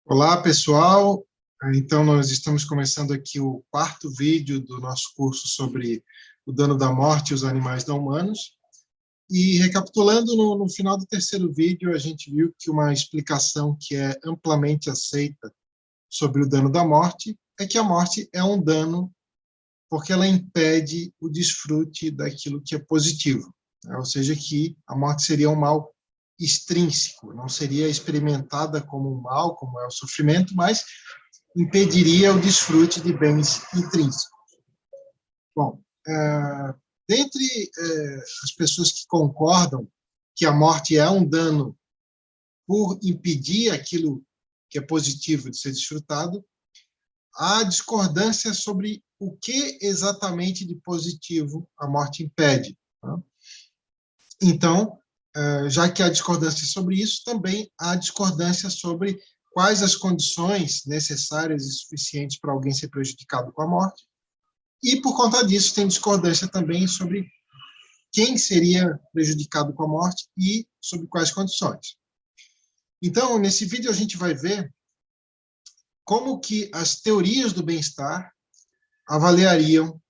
Olá, pessoal. Então, nós estamos começando aqui o quarto vídeo do nosso curso sobre o dano da morte e os animais não humanos. E, recapitulando, no final do terceiro vídeo, a gente viu que uma explicação que é amplamente aceita sobre o dano da morte é que a morte é um dano porque ela impede o desfrute daquilo que é positivo, né? Ou seja, que a morte seria um mal extrínseco, não seria experimentada como um mal, como é o sofrimento, mas impediria o desfrute de bens intrínsecos. Bom, dentre as pessoas que concordam que a morte é um dano por impedir aquilo que é positivo de ser desfrutado, há discordância sobre o que exatamente de positivo a morte impede. Tá? Então, já que há discordância sobre isso, também há discordância sobre quais as condições necessárias e suficientes para alguém ser prejudicado com a morte. E, por conta disso, tem discordância também sobre quem seria prejudicado com a morte e sobre quais condições. Então, nesse vídeo, a gente vai ver como que as teorias do bem-estar avaliariam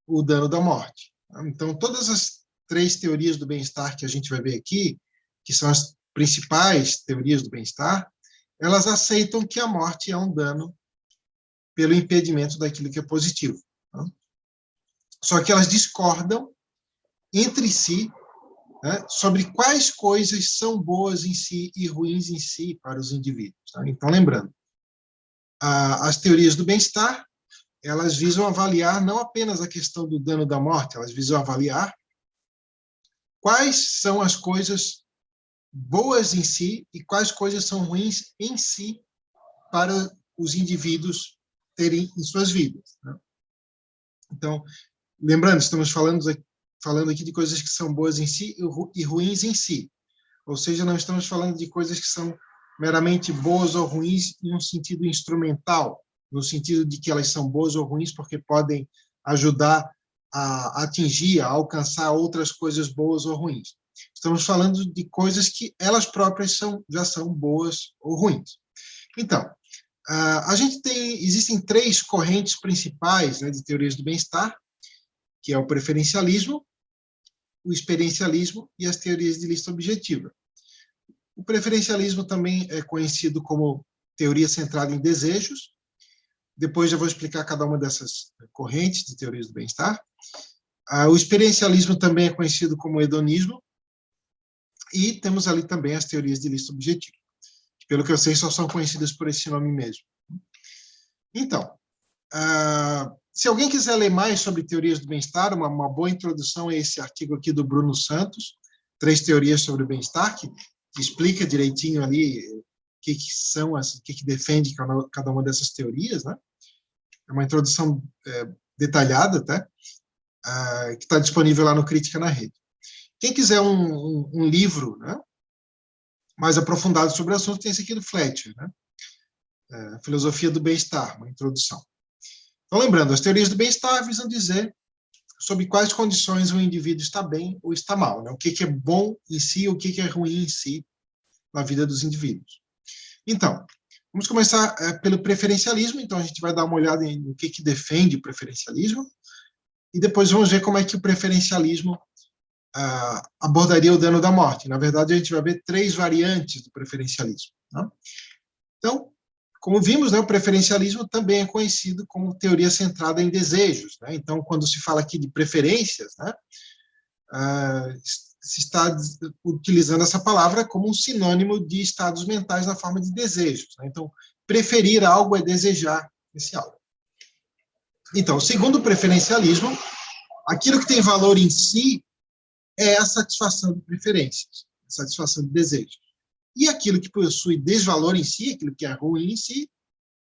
o dano da morte. Então, todas as três teorias do bem-estar que a gente vai ver aqui, que são as principais teorias do bem-estar, elas aceitam que a morte é um dano pelo impedimento daquilo que é positivo. Tá? Só que elas discordam entre si, né, sobre quais coisas são boas em si e ruins em si para os indivíduos. Tá? Então, lembrando, as teorias do bem-estar, elas visam avaliar não apenas a questão do dano da morte, elas visam avaliar quais são as coisas boas em si e quais coisas são ruins em si para os indivíduos terem em suas vidas. Né? Então, lembrando, estamos falando aqui de coisas que são boas em si e ruins em si. Ou seja, não estamos falando de coisas que são meramente boas ou ruins em um sentido instrumental, no sentido de que elas são boas ou ruins porque podem ajudar a atingir, a alcançar outras coisas boas ou ruins. Estamos falando de coisas que elas próprias já são boas ou ruins. Então, existem três correntes principais, né, de teorias do bem-estar, que é o preferencialismo, o experiencialismo e as teorias de lista objetiva. O preferencialismo também é conhecido como teoria centrada em desejos. Depois eu vou explicar cada uma dessas correntes de teorias do bem-estar. O experiencialismo também é conhecido como hedonismo. E temos ali também as teorias de lista objetiva, que, pelo que eu sei, só são conhecidas por esse nome mesmo. Então, se alguém quiser ler mais sobre teorias do bem-estar, uma boa introdução é esse artigo aqui do Bruno Santos, 3 teorias sobre o bem-estar, que explica direitinho ali o que defende cada uma dessas teorias, né? É uma introdução detalhada, até, que está disponível lá no Crítica na Rede. Quem quiser um livro, né, mais aprofundado sobre o assunto, tem esse aqui do Fletcher, né? Filosofia do Bem-Estar, uma introdução. Então, lembrando, as teorias do bem-estar visam dizer sobre quais condições o indivíduo está bem ou está mal, né? O que é bom em si, o que é ruim em si na vida dos indivíduos. Então, vamos começar pelo preferencialismo. Então, a gente vai dar uma olhada no que defende o preferencialismo e depois vamos ver como é que o preferencialismo abordaria o dano da morte. Na verdade, a gente vai ver 3 variantes do preferencialismo. Né? Então, como vimos, né, o preferencialismo também é conhecido como teoria centrada em desejos. Né? Então, quando se fala aqui de preferências, né, se está utilizando essa palavra como um sinônimo de estados mentais na forma de desejos. Né? Então, preferir algo é desejar esse algo. Então, segundo o preferencialismo, aquilo que tem valor em si é a satisfação de preferências, a satisfação de desejos. E aquilo que possui desvalor em si, aquilo que é ruim em si,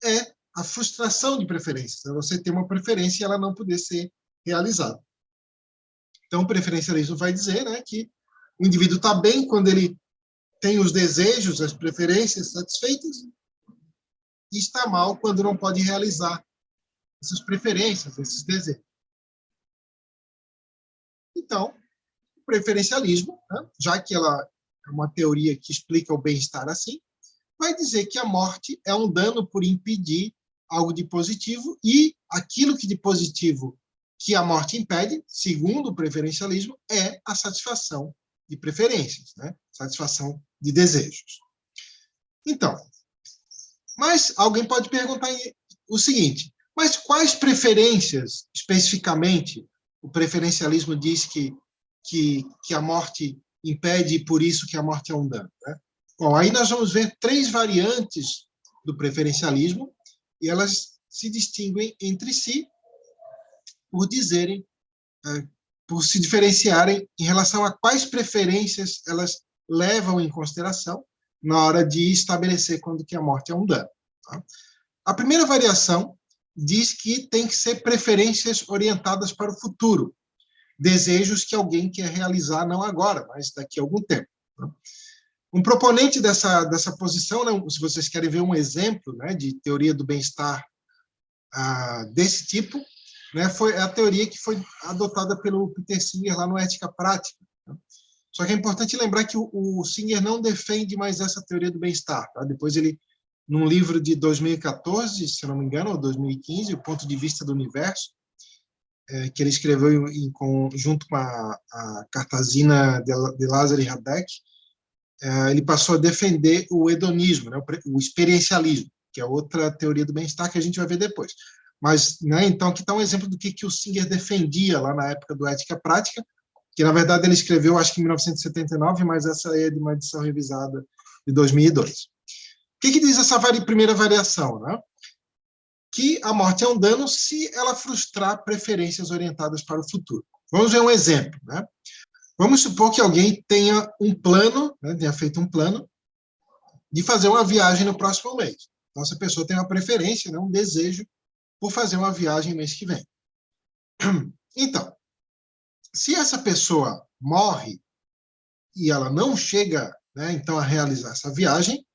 é a frustração de preferências. É você ter uma preferência e ela não poder ser realizada. Então, o preferencialismo vai dizer, né, que o indivíduo está bem quando ele tem os desejos, as preferências satisfeitas, e está mal quando não pode realizar essas preferências, esses desejos. Então, o preferencialismo, né, já que ela é uma teoria que explica o bem-estar assim, vai dizer que a morte é um dano por impedir algo de positivo, e aquilo que de positivo que a morte impede, segundo o preferencialismo, é a satisfação de preferências, né? Satisfação de desejos. Então, mas alguém pode perguntar o seguinte, mas quais preferências, especificamente, o preferencialismo diz que a morte impede e por isso que a morte é um dano, né? Bom, aí nós vamos ver 3 variantes do preferencialismo, e elas se distinguem entre si por dizerem, por se diferenciarem em relação a quais preferências elas levam em consideração na hora de estabelecer quando que a morte é um dano. Tá? A primeira variação diz que tem que ser preferências orientadas para o futuro, desejos que alguém quer realizar não agora, mas daqui a algum tempo. Tá? Um proponente dessa posição, né, se vocês querem ver um exemplo, né, de teoria do bem-estar desse tipo, né, foi a teoria que foi adotada pelo Peter Singer lá no Ética Prática. Né? Só que é importante lembrar que o Singer não defende mais essa teoria do bem-estar. Tá? Depois ele, num livro de 2014, se não me engano, ou 2015, O Ponto de Vista do Universo, que ele escreveu junto com a Katarzyna de Lázari Radek, ele passou a defender o hedonismo, né, o experiencialismo, que é outra teoria do bem-estar que a gente vai ver depois. Mas, né, então, aqui está um exemplo do que o Singer defendia lá na época do Ética Prática, que, na verdade, ele escreveu, acho que em 1979, mas essa é de uma edição revisada de 2002. O que diz essa primeira variação? Né? Que a morte é um dano se ela frustrar preferências orientadas para o futuro. Vamos ver um exemplo. Né? Vamos supor que alguém tenha um plano, né, tenha feito um plano de fazer uma viagem no próximo mês. Então, essa pessoa tem uma preferência, né, um desejo por fazer uma viagem mês que vem. Então, se essa pessoa morre e ela não chega, né, então, a realizar essa viagem,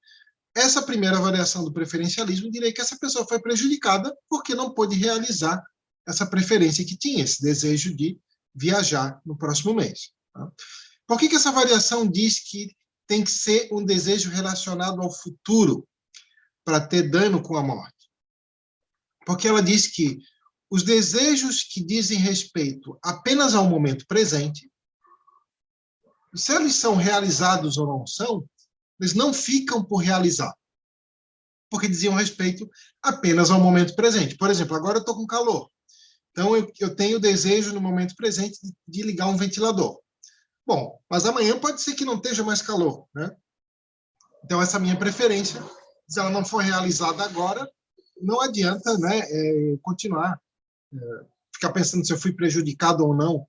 essa primeira variação do preferencialismo diria que essa pessoa foi prejudicada porque não pôde realizar essa preferência que tinha, esse desejo de viajar no próximo mês. Tá? Por que essa variação diz que tem que ser um desejo relacionado ao futuro para ter dano com a morte? Porque ela diz que os desejos que dizem respeito apenas ao momento presente, se eles são realizados ou não são, eles não ficam por realizar, porque diziam respeito apenas ao momento presente. Por exemplo, agora eu estou com calor, então eu tenho o desejo no momento presente de ligar um ventilador. Bom, mas amanhã pode ser que não esteja mais calor, né? Então, essa minha preferência, se ela não for realizada agora, não adianta, né, continuar, ficar pensando se eu fui prejudicado ou não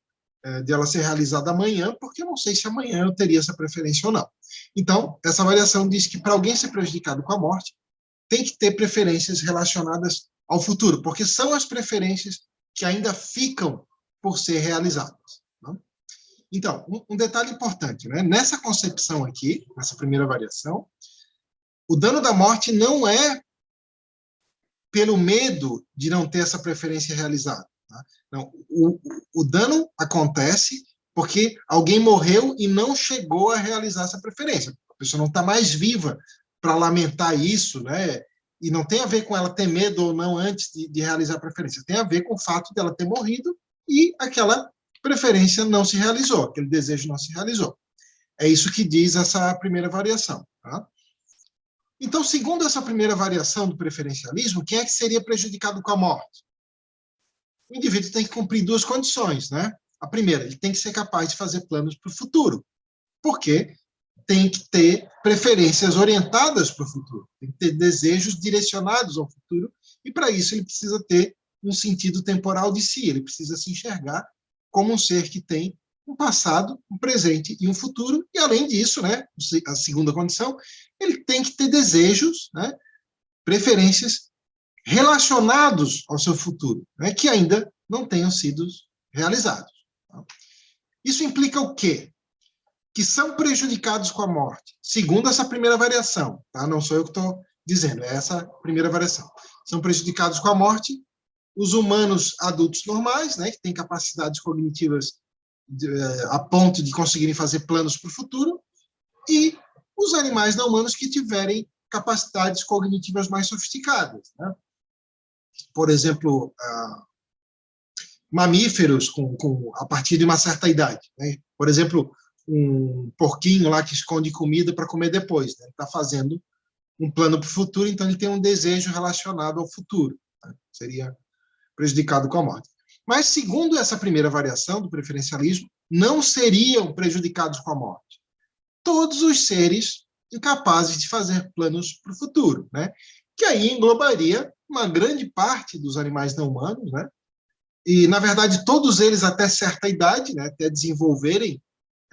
de ela ser realizada amanhã, porque eu não sei se amanhã eu teria essa preferência ou não. Então, essa variação diz que para alguém ser prejudicado com a morte, tem que ter preferências relacionadas ao futuro, porque são as preferências que ainda ficam por ser realizadas. Né? Então, um detalhe importante, né? Nessa concepção aqui, nessa primeira variação, o dano da morte não é pelo medo de não ter essa preferência realizada. Tá? Não, o dano acontece porque alguém morreu e não chegou a realizar essa preferência. A pessoa não está mais viva para lamentar isso, né? E não tem a ver com ela ter medo ou não antes de realizar a preferência. Tem a ver com o fato dela ter morrido e aquela preferência não se realizou, aquele desejo não se realizou. É isso que diz essa primeira variação. Tá? Então, segundo essa primeira variação do preferencialismo, quem é que seria prejudicado com a morte? O indivíduo tem que cumprir 2 condições, né? A primeira, ele tem que ser capaz de fazer planos para o futuro, porque tem que ter preferências orientadas para o futuro, tem que ter desejos direcionados ao futuro, e para isso ele precisa ter um sentido temporal de si, ele precisa se enxergar como um ser que tem um passado, um presente e um futuro, e além disso, né, a segunda condição, ele tem que ter desejos, né, preferências relacionados ao seu futuro, né, que ainda não tenham sido realizados. Isso implica o quê? Que são prejudicados com a morte, segundo essa primeira variação, tá? Não sou eu que estou dizendo, é essa primeira variação. São prejudicados com a morte os humanos adultos normais, né, que têm capacidades cognitivas a ponto de conseguirem fazer planos para o futuro, e os animais não humanos que tiverem capacidades cognitivas mais sofisticadas, né? Por exemplo, mamíferos a partir de uma certa idade, né? Por exemplo, um porquinho lá que esconde comida para comer depois, né? Ele está fazendo um plano para o futuro, então ele tem um desejo relacionado ao futuro, né? Seria prejudicado com a morte. Mas, segundo essa primeira variação do preferencialismo, não seriam prejudicados com a morte todos os seres incapazes de fazer planos para o futuro, né? Que aí englobaria uma grande parte dos animais não humanos, né? E, na verdade, todos eles até certa idade, né? Até desenvolverem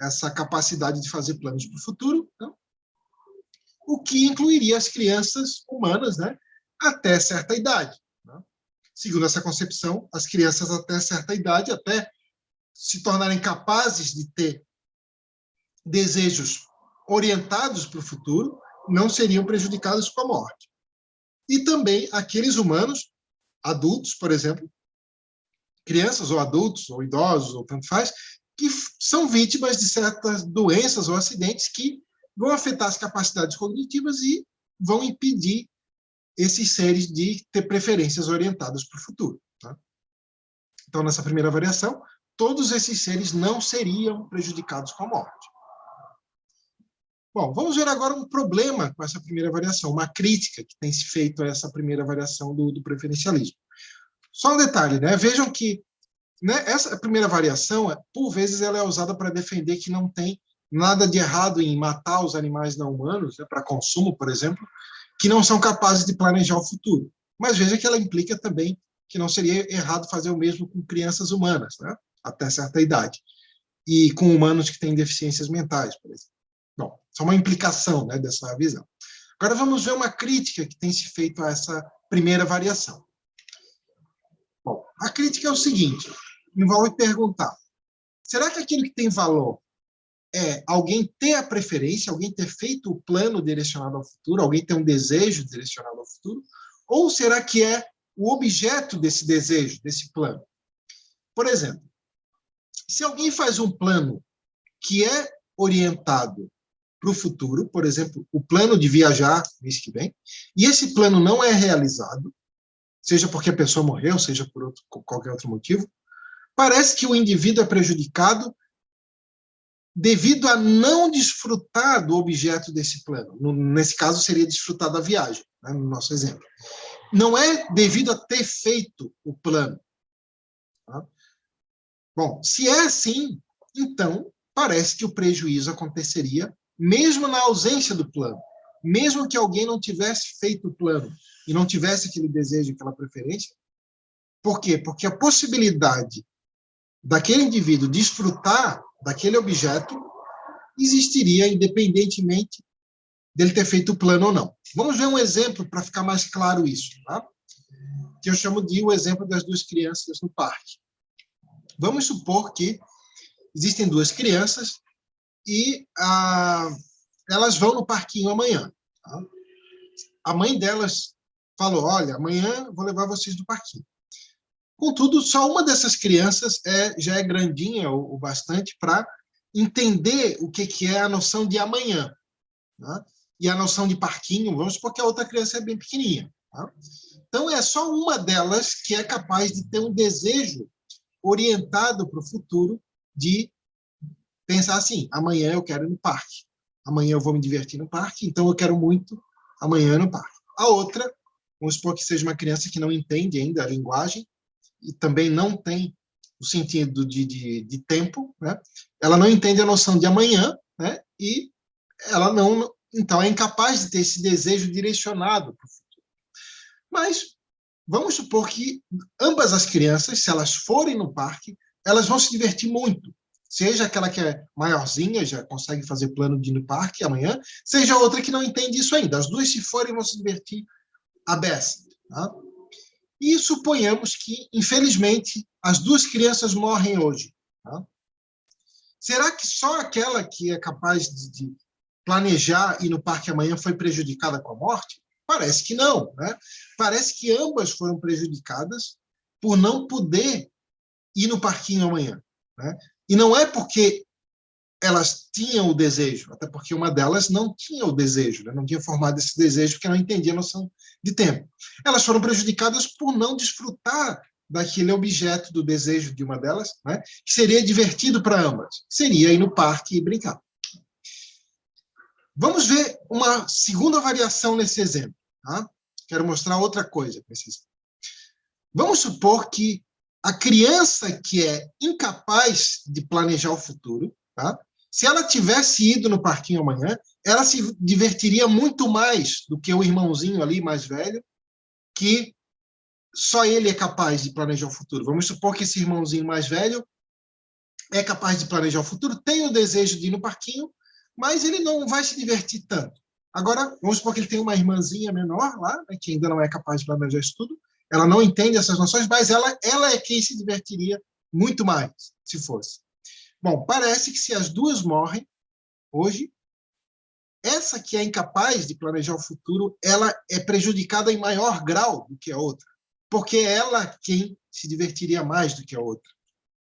essa capacidade de fazer planos para o futuro, né? O que incluiria as crianças humanas, né? Até certa idade, né? Segundo essa concepção, as crianças até certa idade, até se tornarem capazes de ter desejos orientados para o futuro, não seriam prejudicados com a morte. E também aqueles humanos, adultos, por exemplo, crianças ou adultos, ou idosos, ou tanto faz, que são vítimas de certas doenças ou acidentes que vão afetar as capacidades cognitivas e vão impedir esses seres de ter preferências orientadas para o futuro. Tá? Então, nessa primeira variação, todos esses seres não seriam prejudicados com a morte. Bom, vamos ver agora um problema com essa primeira variação, uma crítica que tem se feito a essa primeira variação do preferencialismo. Só um detalhe, né? Vejam que, né, essa primeira variação, por vezes, ela é usada para defender que não tem nada de errado em matar os animais não humanos, né, para consumo, por exemplo, que não são capazes de planejar o futuro. Mas veja que ela implica também que não seria errado fazer o mesmo com crianças humanas, né, até certa idade, e com humanos que têm deficiências mentais, por exemplo. Bom, isso é uma implicação, né, dessa visão. Agora vamos ver uma crítica que tem se feito a essa primeira variação. Bom, a crítica é o seguinte, envolve perguntar, será que aquilo que tem valor é alguém ter a preferência, alguém ter feito o plano direcionado ao futuro, alguém ter um desejo direcionado ao futuro, ou será que é o objeto desse desejo, desse plano? Por exemplo, se alguém faz um plano que é orientado para o futuro, por exemplo, o plano de viajar mês que vem, e esse plano não é realizado, seja porque a pessoa morreu, seja por qualquer outro motivo, parece que o indivíduo é prejudicado devido a não desfrutar do objeto desse plano. Nesse caso, seria desfrutar da viagem, né, no nosso exemplo. Não é devido a ter feito o plano. Tá? Bom, se é assim, então parece que o prejuízo aconteceria mesmo na ausência do plano. Mesmo que alguém não tivesse feito o plano e não tivesse aquele desejo, aquela preferência. Por quê? Porque a possibilidade daquele indivíduo desfrutar daquele objeto existiria independentemente dele ter feito o plano ou não. Vamos ver um exemplo para ficar mais claro isso, tá? Que eu chamo de o exemplo das duas crianças no parque. Vamos supor que existem duas crianças e elas vão no parquinho amanhã. Tá? A mãe delas falou, olha, amanhã vou levar vocês no parquinho. Contudo, só uma dessas crianças já é grandinha o bastante para entender o que é a noção de amanhã. Tá? E a noção de parquinho, vamos supor que a outra criança é bem pequenininha. Tá? Então, é só uma delas que é capaz de ter um desejo orientado para o futuro de pensar assim, amanhã eu quero ir no parque, amanhã eu vou me divertir no parque, então eu quero muito amanhã no parque. A outra, vamos supor que seja uma criança que não entende ainda a linguagem e também não tem o sentido de tempo, né? Ela não entende a noção de amanhã, né? E ela não, então é incapaz de ter esse desejo direcionado para o futuro. Mas vamos supor que ambas as crianças, se elas forem no parque, elas vão se divertir muito. Seja aquela que é maiorzinha, já consegue fazer plano de ir no parque amanhã, seja outra que não entende isso ainda. As duas, se forem, vão se divertir à beça. Tá? E suponhamos que, infelizmente, as duas crianças morrem hoje. Tá? Será que só aquela que é capaz de planejar ir no parque amanhã foi prejudicada com a morte? Parece que não, né? Parece que ambas foram prejudicadas por não poder ir no parquinho amanhã, né? E não é porque elas tinham o desejo, até porque uma delas não tinha o desejo, né? Não tinha formado esse desejo porque não entendia a noção de tempo. Elas foram prejudicadas por não desfrutar daquele objeto do desejo de uma delas, né? Que seria divertido para ambas. Seria ir no parque e brincar. Vamos ver uma segunda variação nesse exemplo. Tá? Quero mostrar outra coisa para vocês. Vamos supor que a criança que é incapaz de planejar o futuro, tá? Se ela tivesse ido no parquinho amanhã, ela se divertiria muito mais do que o irmãozinho ali mais velho, que só ele é capaz de planejar o futuro. Vamos supor que esse irmãozinho mais velho é capaz de planejar o futuro, tem o desejo de ir no parquinho, mas ele não vai se divertir tanto. Agora, vamos supor que ele tem uma irmãzinha menor lá, né, que ainda não é capaz de planejar isso tudo, ela não entende essas noções, mas ela é quem se divertiria muito mais, se fosse. Bom, parece que se as duas morrem hoje, essa que é incapaz de planejar o futuro, ela é prejudicada em maior grau do que a outra, porque ela é quem se divertiria mais do que a outra.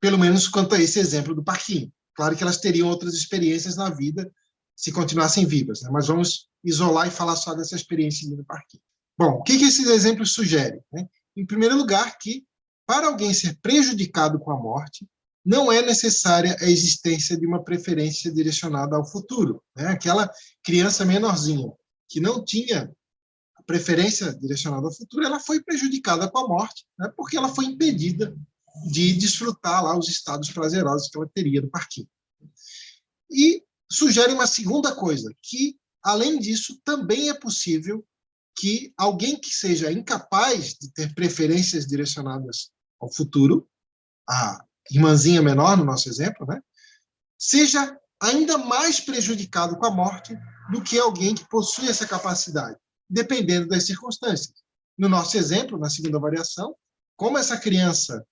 Pelo menos quanto a esse exemplo do parquinho. Claro que elas teriam outras experiências na vida se continuassem vivas, né? Mas vamos isolar e falar só dessa experiência no parquinho. Bom, o que esses exemplos sugerem? Né? Em primeiro lugar, que para alguém ser prejudicado com a morte, não é necessária a existência de uma preferência direcionada ao futuro. Né? Aquela criança menorzinha que não tinha preferência direcionada ao futuro, ela foi prejudicada com a morte, né? Porque ela foi impedida de desfrutar lá os estados prazerosos que ela teria no parquinho. E sugere uma segunda coisa, que, além disso, também é possível que alguém que seja incapaz de ter preferências direcionadas ao futuro, a irmãzinha menor, no nosso exemplo, né, seja ainda mais prejudicado com a morte do que alguém que possui essa capacidade, dependendo das circunstâncias. No nosso exemplo, na segunda variação, como essa criança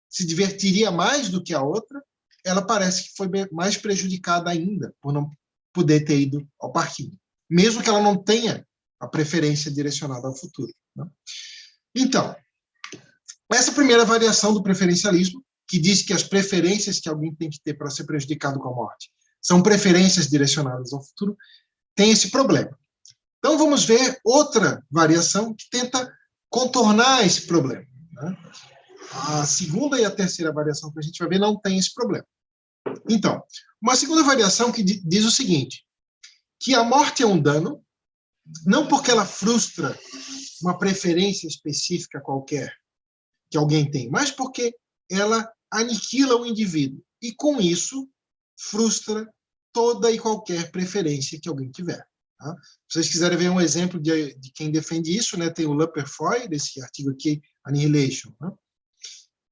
se divertiria mais do que a outra, ela parece que foi mais prejudicada ainda por não poder ter ido ao parquinho, mesmo que ela não tenha a preferência direcionada ao futuro. Né? Então, essa primeira variação do preferencialismo, que diz que as preferências que alguém tem que ter para ser prejudicado com a morte são preferências direcionadas ao futuro, tem esse problema. Então, vamos ver outra variação que tenta contornar esse problema. Né? A segunda e a terceira variação que a gente vai ver não tem esse problema. Então, uma segunda variação que diz o seguinte, que a morte é um dano, não porque ela frustra uma preferência específica qualquer que alguém tem, mas porque ela aniquila o indivíduo e, com isso, frustra toda e qualquer preferência que alguém tiver. Tá? Se vocês quiserem ver um exemplo de quem defende isso, né, tem o Lapperfoy, desse artigo aqui, Annihilation, né,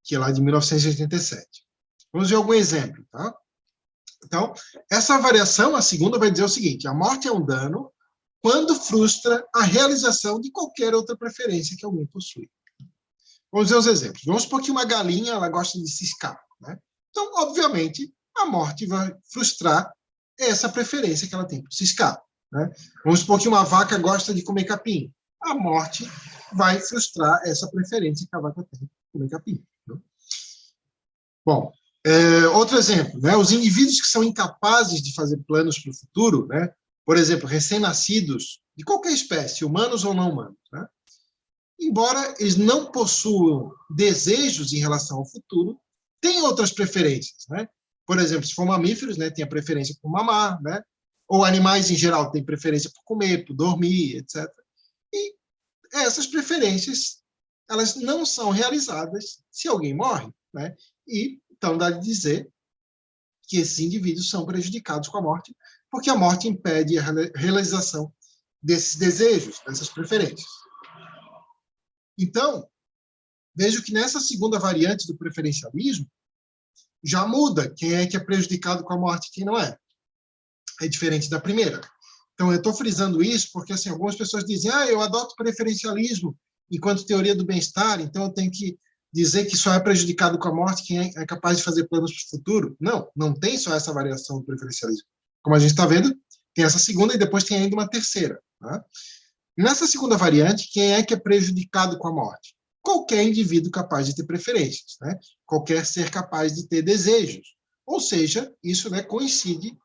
que é lá de 1987. Vamos ver algum exemplo. Tá? Então, essa variação, a segunda, vai dizer o seguinte, a morte é um dano quando frustra a realização de qualquer outra preferência que alguém possui. Vamos ver os exemplos. Vamos supor que uma galinha ela gosta de ciscar. Né? Então, obviamente, a morte vai frustrar essa preferência que ela tem por ciscar. Né? Vamos supor que uma vaca gosta de comer capim. A morte vai frustrar essa preferência que a vaca tem por comer capim. Né? Bom, outro exemplo, né? Os indivíduos que são incapazes de fazer planos para o futuro, né? Por exemplo, recém-nascidos, de qualquer espécie, humanos ou não humanos, né? Embora eles não possuam desejos em relação ao futuro, têm outras preferências, né? Por exemplo, se for mamíferos, né, tem a preferência por mamar, né? Ou animais em geral têm preferência por comer, por dormir, etc. E essas preferências, elas não são realizadas se alguém morre, né? E então dá de dizer que esses indivíduos são prejudicados com a morte, porque a morte impede a realização desses desejos, dessas preferências. Então, vejo que nessa segunda variante do preferencialismo, já muda quem é que é prejudicado com a morte e quem não é. É diferente da primeira. Então, eu estou frisando isso porque assim, algumas pessoas dizem eu adoto preferencialismo enquanto teoria do bem-estar, então eu tenho que dizer que só é prejudicado com a morte quem é capaz de fazer planos para o futuro. Não, não tem só essa variação do preferencialismo. Como a gente está vendo, tem essa segunda e depois tem ainda uma terceira. Tá? Nessa segunda variante, quem é que é prejudicado com a morte? Qualquer indivíduo capaz de ter preferências, né? Qualquer ser capaz de ter desejos. Ou seja, isso, né, coincide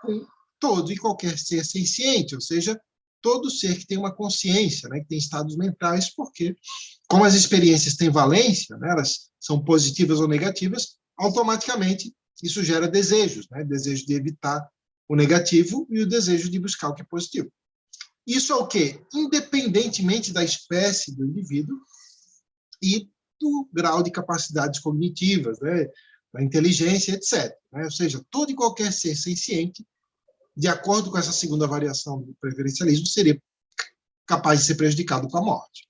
com todo e qualquer ser senciente, ou seja, todo ser que tem uma consciência, né, que tem estados mentais, porque, como as experiências têm valência, né, elas são positivas ou negativas, automaticamente isso gera desejos, né, desejo de evitar o negativo e o desejo de buscar o que é positivo. Isso é o quê? Independentemente da espécie do indivíduo e do grau de capacidades cognitivas, né, da inteligência, etc. Né? Ou seja, todo e qualquer ser senciente, de acordo com essa segunda variação do preferencialismo, seria capaz de ser prejudicado com a morte.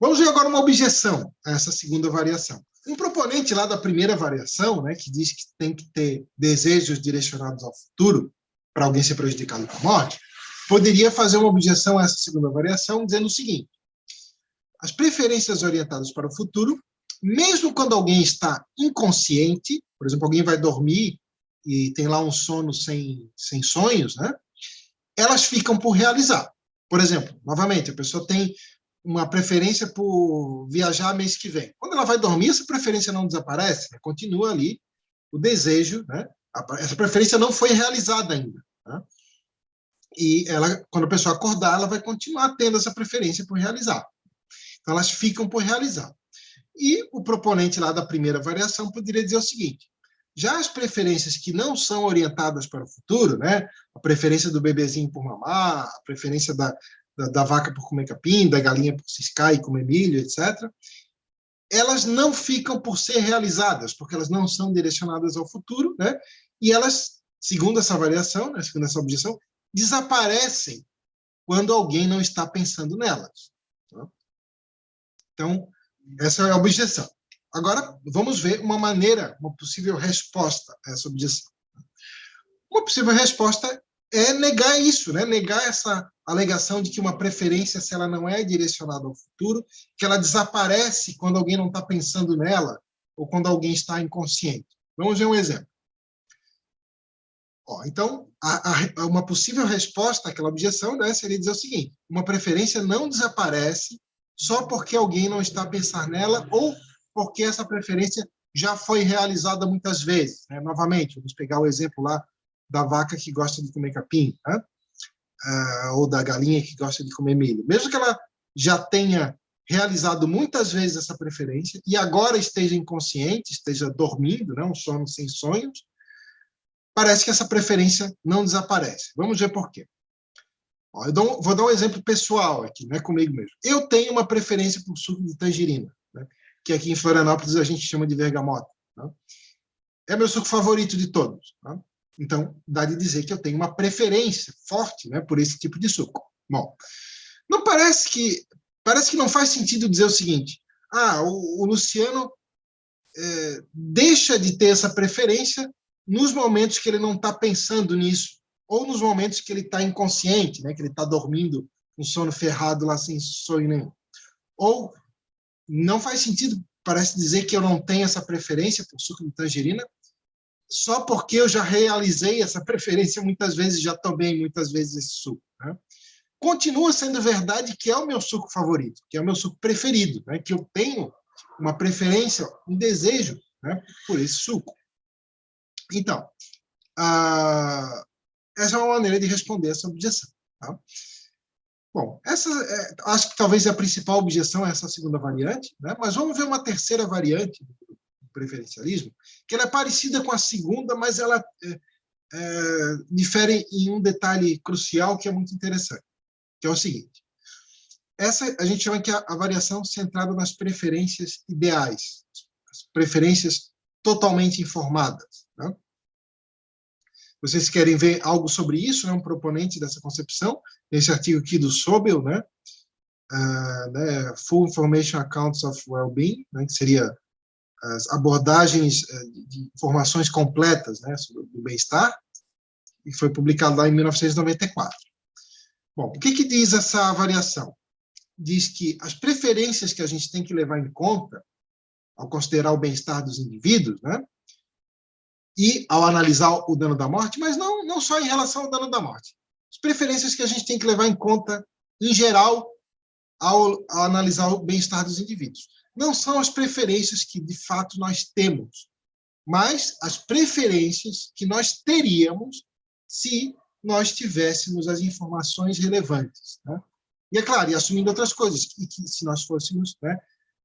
Vamos ver agora uma objeção a essa segunda variação. Um proponente lá da primeira variação, né, que diz que tem que ter desejos direcionados ao futuro para alguém ser prejudicado com a morte, poderia fazer uma objeção a essa segunda variação dizendo o seguinte: as preferências orientadas para o futuro, mesmo quando alguém está inconsciente, por exemplo, alguém vai dormir e tem lá um sono sem sonhos, né? Elas ficam por realizar. Por exemplo, novamente, a pessoa tem uma preferência por viajar mês que vem. Quando ela vai dormir, essa preferência não desaparece, né? Continua ali o desejo, né? Essa preferência não foi realizada ainda. Né? E ela, quando a pessoa acordar, ela vai continuar tendo essa preferência por realizar. Então, elas ficam por realizar. E o proponente lá da primeira variação poderia dizer o seguinte: já as preferências que não são orientadas para o futuro, né, a preferência do bebezinho por mamar, a preferência da vaca por comer capim, da galinha por ciscar e comer milho, etc., elas não ficam por ser realizadas, porque elas não são direcionadas ao futuro, né, e elas, segundo essa variação, né, segundo essa objeção, desaparecem quando alguém não está pensando nelas. Tá? Então, essa é a objeção. Agora, vamos ver uma maneira, uma possível resposta a essa objeção. Uma possível resposta é negar isso, né? Negar essa alegação de que uma preferência, se ela não é direcionada ao futuro, que ela desaparece quando alguém não está pensando nela ou quando alguém está inconsciente. Vamos ver um exemplo. Então, uma possível resposta àquela objeção, né, seria dizer o seguinte: uma preferência não desaparece só porque alguém não está a pensar nela ou porque essa preferência já foi realizada muitas vezes. Né? Novamente, vamos pegar o exemplo lá da vaca que gosta de comer capim, né? Ou da galinha que gosta de comer milho. Mesmo que ela já tenha realizado muitas vezes essa preferência e agora esteja inconsciente, esteja dormindo, né? Um sono sem sonhos, parece que essa preferência não desaparece. Vamos ver por quê. Vou dar um exemplo pessoal aqui, não é comigo mesmo. Eu tenho uma preferência por suco de tangerina, né, que aqui em Florianópolis a gente chama de bergamota. Né? É meu suco favorito de todos. Né? Então, dá de dizer que eu tenho uma preferência forte, né, por esse tipo de suco. Bom, não parece que não faz sentido dizer o seguinte: o Luciano deixa de ter essa preferência nos momentos que ele não está pensando nisso, ou nos momentos que ele está inconsciente, né, que ele está dormindo um sono ferrado lá sem sonho nenhum. Ou não faz sentido, parece dizer que eu não tenho essa preferência por suco de tangerina só porque eu já realizei essa preferência muitas vezes, já tomei muitas vezes esse suco. Né? Continua sendo verdade que é o meu suco favorito, que é o meu suco preferido, né, que eu tenho uma preferência, um desejo, né, por esse suco. Então, essa é uma maneira de responder essa objeção. Tá? Bom, acho que talvez a principal objeção é essa segunda variante, né? Mas vamos ver uma terceira variante do preferencialismo, que ela é parecida com a segunda, mas ela difere em um detalhe crucial que é muito interessante, que é o seguinte: essa a gente chama que a variação centrada nas preferências ideais, as preferências totalmente informadas. Né? Vocês querem ver algo sobre isso, né? Um proponente dessa concepção, nesse artigo aqui do Sobel, né? Full Information Accounts of Well-being, né? Que seria as abordagens de informações completas, né? Sobre o bem-estar, e foi publicado lá em 1994. Bom, o que diz essa variação? Diz que as preferências que a gente tem que levar em conta ao considerar o bem-estar dos indivíduos, né? E ao analisar o dano da morte, mas não só em relação ao dano da morte. As preferências que a gente tem que levar em conta, em geral, ao analisar o bem-estar dos indivíduos. Não são as preferências que, de fato, nós temos, mas as preferências que nós teríamos se nós tivéssemos as informações relevantes, né? E, é claro, e assumindo outras coisas, que se nós fôssemos, né,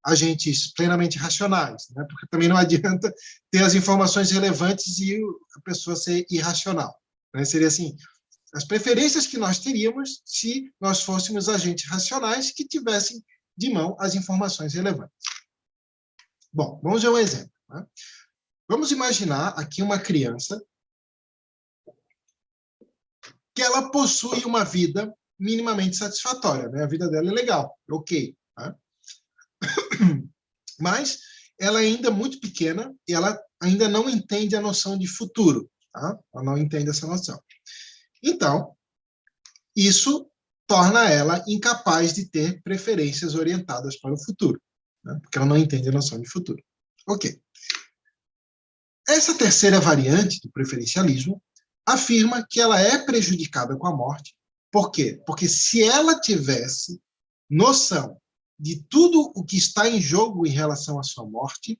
agentes plenamente racionais, né? Porque também não adianta ter as informações relevantes e a pessoa ser irracional, né? Seria assim, as preferências que nós teríamos se nós fôssemos agentes racionais que tivessem de mão as informações relevantes. Bom, vamos ver um exemplo, né? Vamos imaginar aqui uma criança que ela possui uma vida minimamente satisfatória, né? A vida dela é legal, ok, né? Mas ela ainda é muito pequena e ela ainda não entende a noção de futuro, tá? Ela não entende essa noção. Então, isso torna ela incapaz de ter preferências orientadas para o futuro, né? Porque ela não entende a noção de futuro. Ok. Essa terceira variante do preferencialismo afirma que ela é prejudicada com a morte. Por quê? Porque se ela tivesse noção de tudo o que está em jogo em relação à sua morte,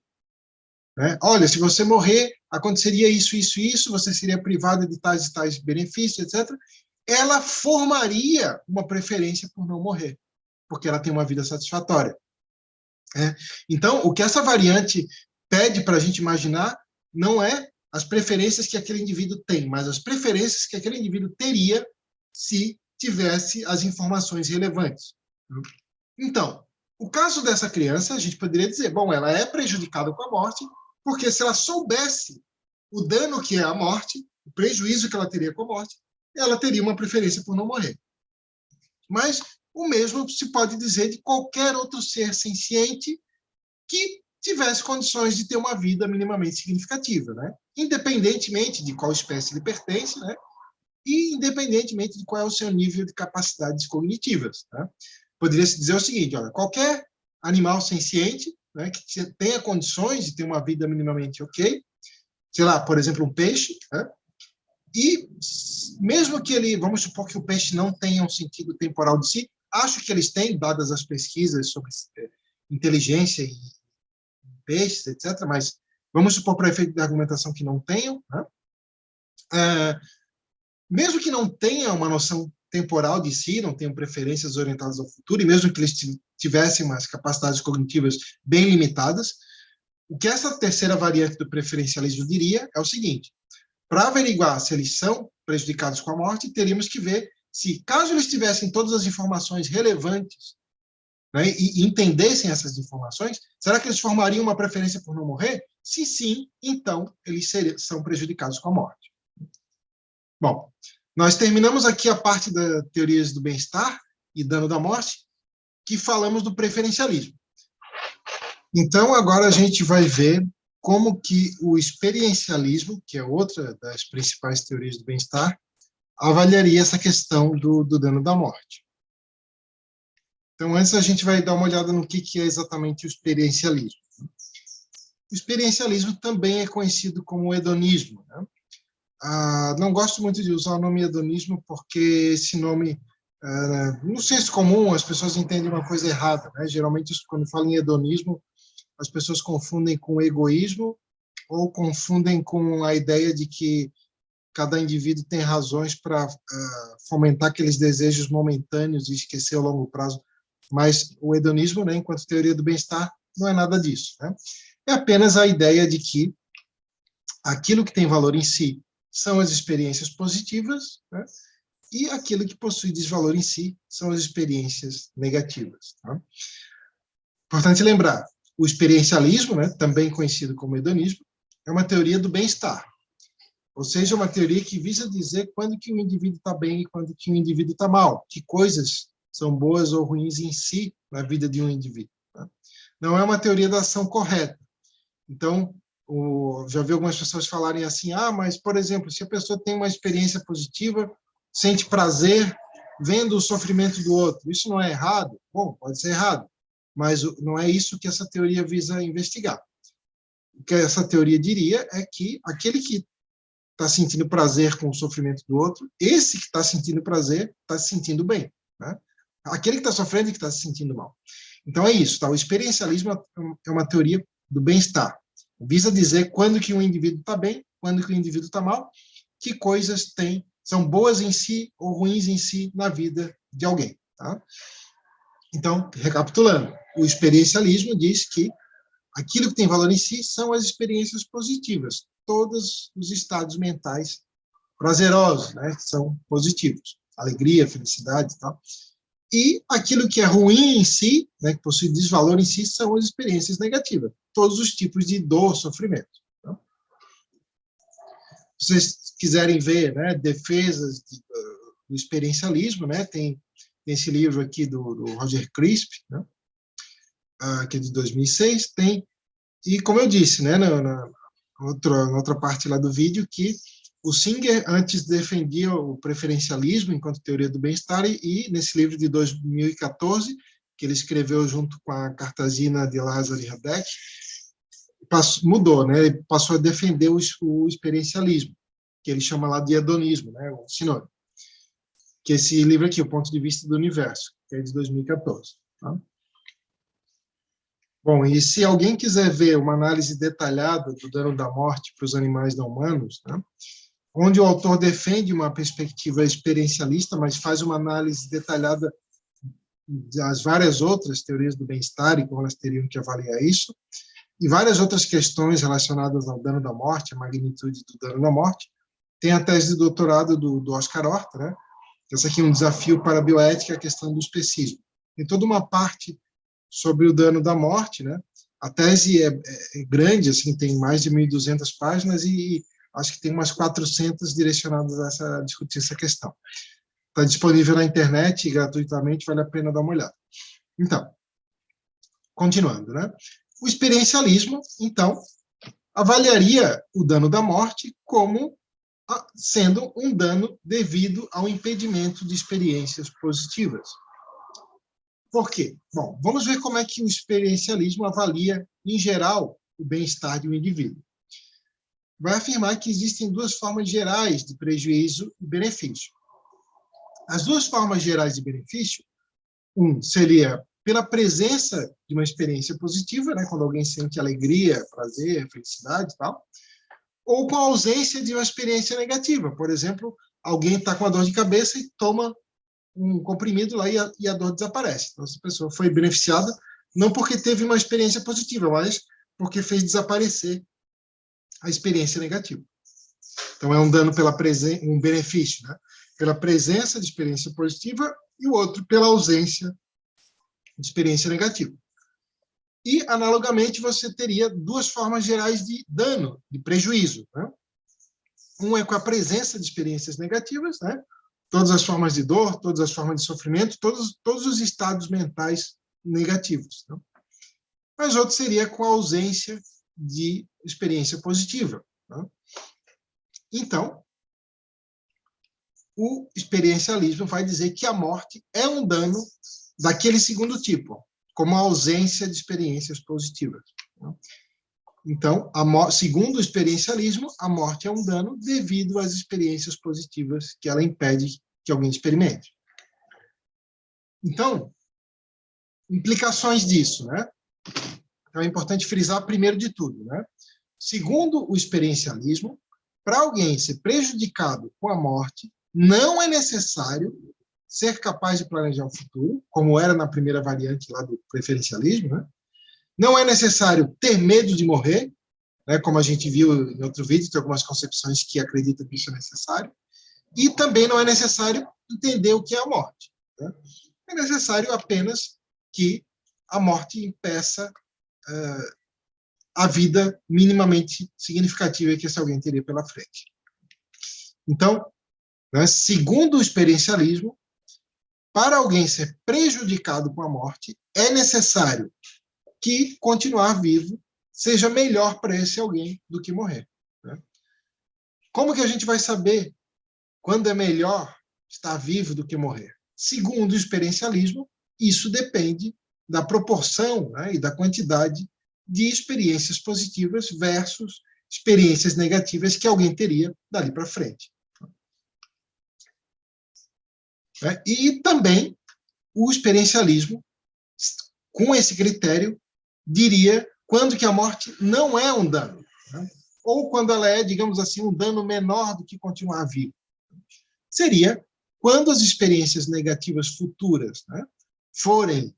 né? Olha, se você morrer, aconteceria isso, isso, isso, você seria privada de tais e tais benefícios, etc. Ela formaria uma preferência por não morrer, porque ela tem uma vida satisfatória, né? Então, o que essa variante pede para a gente imaginar não é as preferências que aquele indivíduo tem, mas as preferências que aquele indivíduo teria se tivesse as informações relevantes. Então, o caso dessa criança, a gente poderia dizer, bom, ela é prejudicada com a morte, porque se ela soubesse o dano que é a morte, o prejuízo que ela teria com a morte, ela teria uma preferência por não morrer. Mas o mesmo se pode dizer de qualquer outro ser senciente que tivesse condições de ter uma vida minimamente significativa, né? Independentemente de qual espécie ele pertence, né? E independentemente de qual é o seu nível de capacidades cognitivas, né? Poderia-se dizer o seguinte, olha, qualquer animal senciente, né, que tenha condições de ter uma vida minimamente ok, sei lá, por exemplo, um peixe, né? E mesmo que ele, vamos supor que o peixe não tenha um sentido temporal de si, acho que eles têm, dadas as pesquisas sobre inteligência e peixes, etc., mas vamos supor, para efeito de argumentação, que não tenham, né? Mesmo que não tenham uma noção temporal de si, não tenham preferências orientadas ao futuro, e mesmo que eles tivessem umas capacidades cognitivas bem limitadas, o que essa terceira variante do preferencialismo diria é o seguinte: para averiguar se eles são prejudicados com a morte, teríamos que ver se, caso eles tivessem todas as informações relevantes, né, e entendessem essas informações, será que eles formariam uma preferência por não morrer? Se sim, então eles são prejudicados com a morte. Bom, nós terminamos aqui a parte das teorias do bem-estar e dano da morte, que falamos do preferencialismo. Então, agora a gente vai ver como que o experiencialismo, que é outra das principais teorias do bem-estar, avaliaria essa questão do dano da morte. Então, antes a gente vai dar uma olhada no que é exatamente o experiencialismo. O experiencialismo também é conhecido como hedonismo, né? Não gosto muito de usar o nome hedonismo, porque esse nome, no senso comum, as pessoas entendem uma coisa errada, né? Geralmente, quando falam em hedonismo, as pessoas confundem com egoísmo ou confundem com a ideia de que cada indivíduo tem razões para fomentar aqueles desejos momentâneos e esquecer ao longo prazo. Mas o hedonismo, né, enquanto teoria do bem-estar, não é nada disso, né? É apenas a ideia de que aquilo que tem valor em si são as experiências positivas, né? E aquilo que possui desvalor em si são as experiências negativas. Tá? Importante lembrar, o experiencialismo, né, também conhecido como hedonismo, é uma teoria do bem-estar, ou seja, uma teoria que visa dizer quando que o indivíduo está bem e quando que o indivíduo está mal, que coisas são boas ou ruins em si na vida de um indivíduo. Tá? Não é uma teoria da ação correta. Então, já vi algumas pessoas falarem assim, mas, por exemplo, se a pessoa tem uma experiência positiva, sente prazer vendo o sofrimento do outro, isso não é errado? Bom, pode ser errado, mas não é isso que essa teoria visa investigar. O que essa teoria diria é que aquele que está sentindo prazer com o sofrimento do outro, esse que está sentindo prazer está se sentindo bem, né? Aquele que está sofrendo é que está se sentindo mal. Então é isso, tá? O experiencialismo é uma teoria do bem-estar. Visa dizer quando que um indivíduo está bem, quando que o indivíduo está mal, que coisas têm são boas em si ou ruins em si na vida de alguém. Tá? Então, recapitulando, o experiencialismo diz que aquilo que tem valor em si são as experiências positivas, todos os estados mentais prazerosos, né, que são positivos, alegria, felicidade e tal. E aquilo que é ruim em si, né, que possui desvalor em si, são as experiências negativas, todos os tipos de dor, sofrimento. Tá? Se vocês quiserem ver, né, defesas do experiencialismo, né, tem esse livro aqui do Roger Crisp, né, que é de 2006, tem, e como eu disse, né, na outra parte lá do vídeo, que o Singer antes defendia o preferencialismo enquanto teoria do bem-estar, e nesse livro de 2014, que ele escreveu junto com a Katarzyna de Lazar e Radek, mudou, né, ele passou a defender o experiencialismo, que ele chama lá de hedonismo, né, o sinônimo. Que esse livro aqui, O Ponto de Vista do Universo, que é de 2014. Tá? Bom, e se alguém quiser ver uma análise detalhada do dano da morte para os animais não humanos, né, onde o autor defende uma perspectiva experiencialista, mas faz uma análise detalhada das várias outras teorias do bem-estar e como elas teriam que avaliar isso, e várias outras questões relacionadas ao dano da morte, a magnitude do dano da morte. Tem a tese de doutorado do Oscar Horta, né? Essa aqui é um desafio para a bioética, a questão do especismo. Tem toda uma parte sobre o dano da morte, né? A tese é grande, assim, tem mais de 1.200 páginas e acho que tem umas 400 direcionadas a discutir essa questão. Está disponível na internet gratuitamente, vale a pena dar uma olhada. Então, continuando, né? O experiencialismo, então, avaliaria o dano da morte como sendo um dano devido ao impedimento de experiências positivas. Por quê? Bom, vamos ver como é que o experiencialismo avalia, em geral, o bem-estar de um indivíduo. Vai afirmar que existem duas formas gerais de prejuízo e benefício. As duas formas gerais de benefício, seria pela presença de uma experiência positiva, né, quando alguém sente alegria, prazer, felicidade e tal, ou com a ausência de uma experiência negativa. Por exemplo, alguém está com a dor de cabeça e toma um comprimido lá e a dor desaparece. Então, essa pessoa foi beneficiada não porque teve uma experiência positiva, mas porque fez desaparecer a experiência negativa. Então, é um dano pela um benefício, né? Pela presença de experiência positiva e o outro pela ausência de experiência negativa. E, analogamente, você teria duas formas gerais de dano, de prejuízo. Né? Um é com a presença de experiências negativas, né? Todas as formas de dor, todas as formas de sofrimento, todos os estados mentais negativos. Né? Mas outro seria com a ausência de experiência positiva. Né? Então, o experiencialismo vai dizer que a morte é um dano daquele segundo tipo, como a ausência de experiências positivas. Né? Então, segundo o experiencialismo, a morte é um dano devido às experiências positivas que ela impede que alguém experimente. Então, implicações disso, né? Então, é importante frisar primeiro de tudo, né? Segundo o experiencialismo, para alguém ser prejudicado com a morte, não é necessário ser capaz de planejar o futuro, como era na primeira variante lá do preferencialismo, né? Não é necessário ter medo de morrer, né? Como a gente viu em outro vídeo, tem algumas concepções que acreditam que isso é necessário, e também não é necessário entender o que é a morte. Né? É necessário apenas que a morte impeça a vida minimamente significativa que esse alguém teria pela frente. Então, né, segundo o experiencialismo, para alguém ser prejudicado com a morte, é necessário que continuar vivo seja melhor para esse alguém do que morrer. Né? Como que a gente vai saber quando é melhor estar vivo do que morrer? Segundo o experiencialismo, isso depende da proporção, né, e da quantidade de experiências positivas versus experiências negativas que alguém teria dali para frente. E também o experiencialismo, com esse critério, diria quando que a morte não é um dano, né? Ou quando ela é, digamos assim, um dano menor do que continuar vivo. seria quando as experiências negativas futuras, né, forem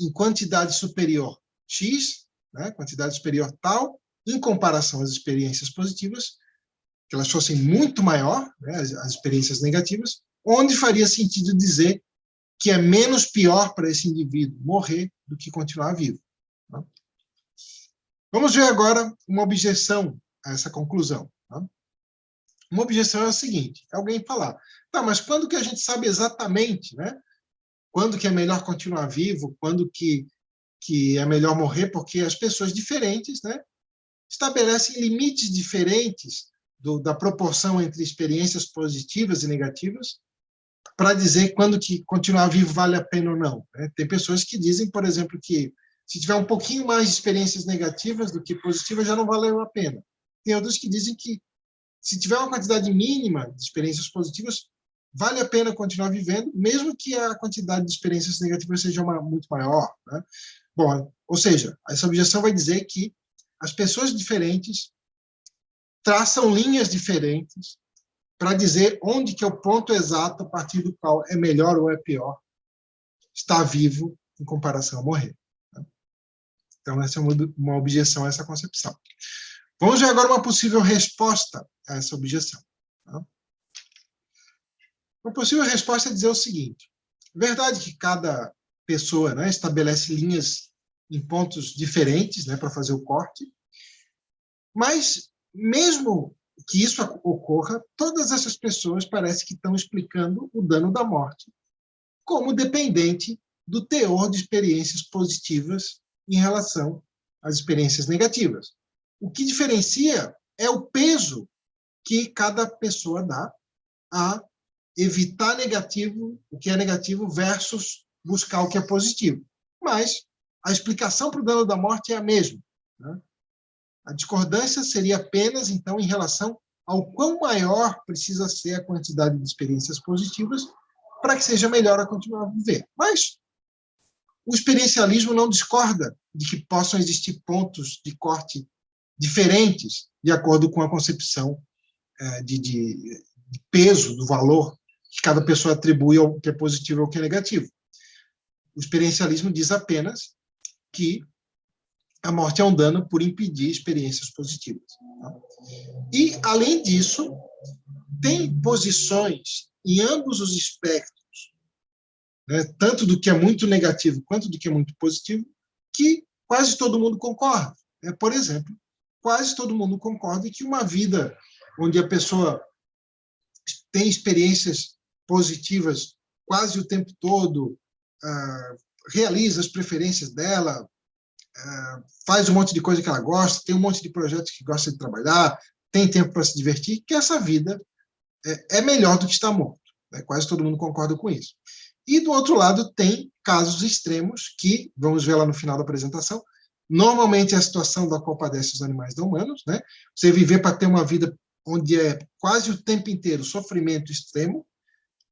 em quantidade superior X, né, quantidade superior tal, em comparação às experiências positivas, que elas fossem muito maior, né, as experiências negativas, onde faria sentido dizer que é menos pior para esse indivíduo morrer do que continuar vivo. Tá? Vamos ver agora uma objeção a essa conclusão. Tá? Uma objeção é a seguinte, é alguém falar, tá, mas quando que a gente sabe exatamente, né, quando que é melhor continuar vivo, quando que é melhor morrer, porque as pessoas diferentes, né, estabelecem limites diferentes da proporção entre experiências positivas e negativas para dizer quando que continuar vivo vale a pena ou não. Né? Tem pessoas que dizem, por exemplo, que se tiver um pouquinho mais de experiências negativas do que positivas, já não valeu a pena. Tem outros que dizem que se tiver uma quantidade mínima de experiências positivas, vale a pena continuar vivendo, mesmo que a quantidade de experiências negativas seja muito maior. Né? Bom, ou seja, essa objeção vai dizer que as pessoas diferentes traçam linhas diferentes para dizer onde que é o ponto exato a partir do qual é melhor ou é pior estar vivo em comparação a morrer. Né? Então, essa é uma objeção a essa concepção. Vamos ver agora uma possível resposta a essa objeção. Tá? Uma possível resposta é dizer o seguinte, é verdade que cada pessoa, né, estabelece linhas em pontos diferentes, né, para fazer o corte, mas mesmo que isso ocorra, todas essas pessoas parece que estão explicando o dano da morte como dependente do teor de experiências positivas em relação às experiências negativas. O que diferencia é o peso que cada pessoa dá a evitar negativo, o que é negativo versus buscar o que é positivo. Mas a explicação para o dano da morte é a mesma. Né? A discordância seria apenas, então, em relação ao quão maior precisa ser a quantidade de experiências positivas para que seja melhor a continuar a viver. Mas o experiencialismo não discorda de que possam existir pontos de corte diferentes de acordo com a concepção de peso, do valor que cada pessoa atribui ao que é positivo ou ao que é negativo. O experiencialismo diz apenas que a morte é um dano por impedir experiências positivas. Tá? E, além disso, tem posições em ambos os espectros, né, tanto do que é muito negativo quanto do que é muito positivo, que quase todo mundo concorda. Né? Por exemplo, quase todo mundo concorda que uma vida onde a pessoa tem experiências positivas quase o tempo todo, realiza as preferências dela, faz um monte de coisa que ela gosta, tem um monte de projetos que gosta de trabalhar, tem tempo para se divertir, que essa vida é melhor do que estar morto. Né? Quase todo mundo concorda com isso. E, do outro lado, tem casos extremos que, vamos ver lá no final da apresentação, normalmente é a situação da qual padecem os animais não humanos, né? Você viver para ter uma vida onde é quase o tempo inteiro sofrimento extremo,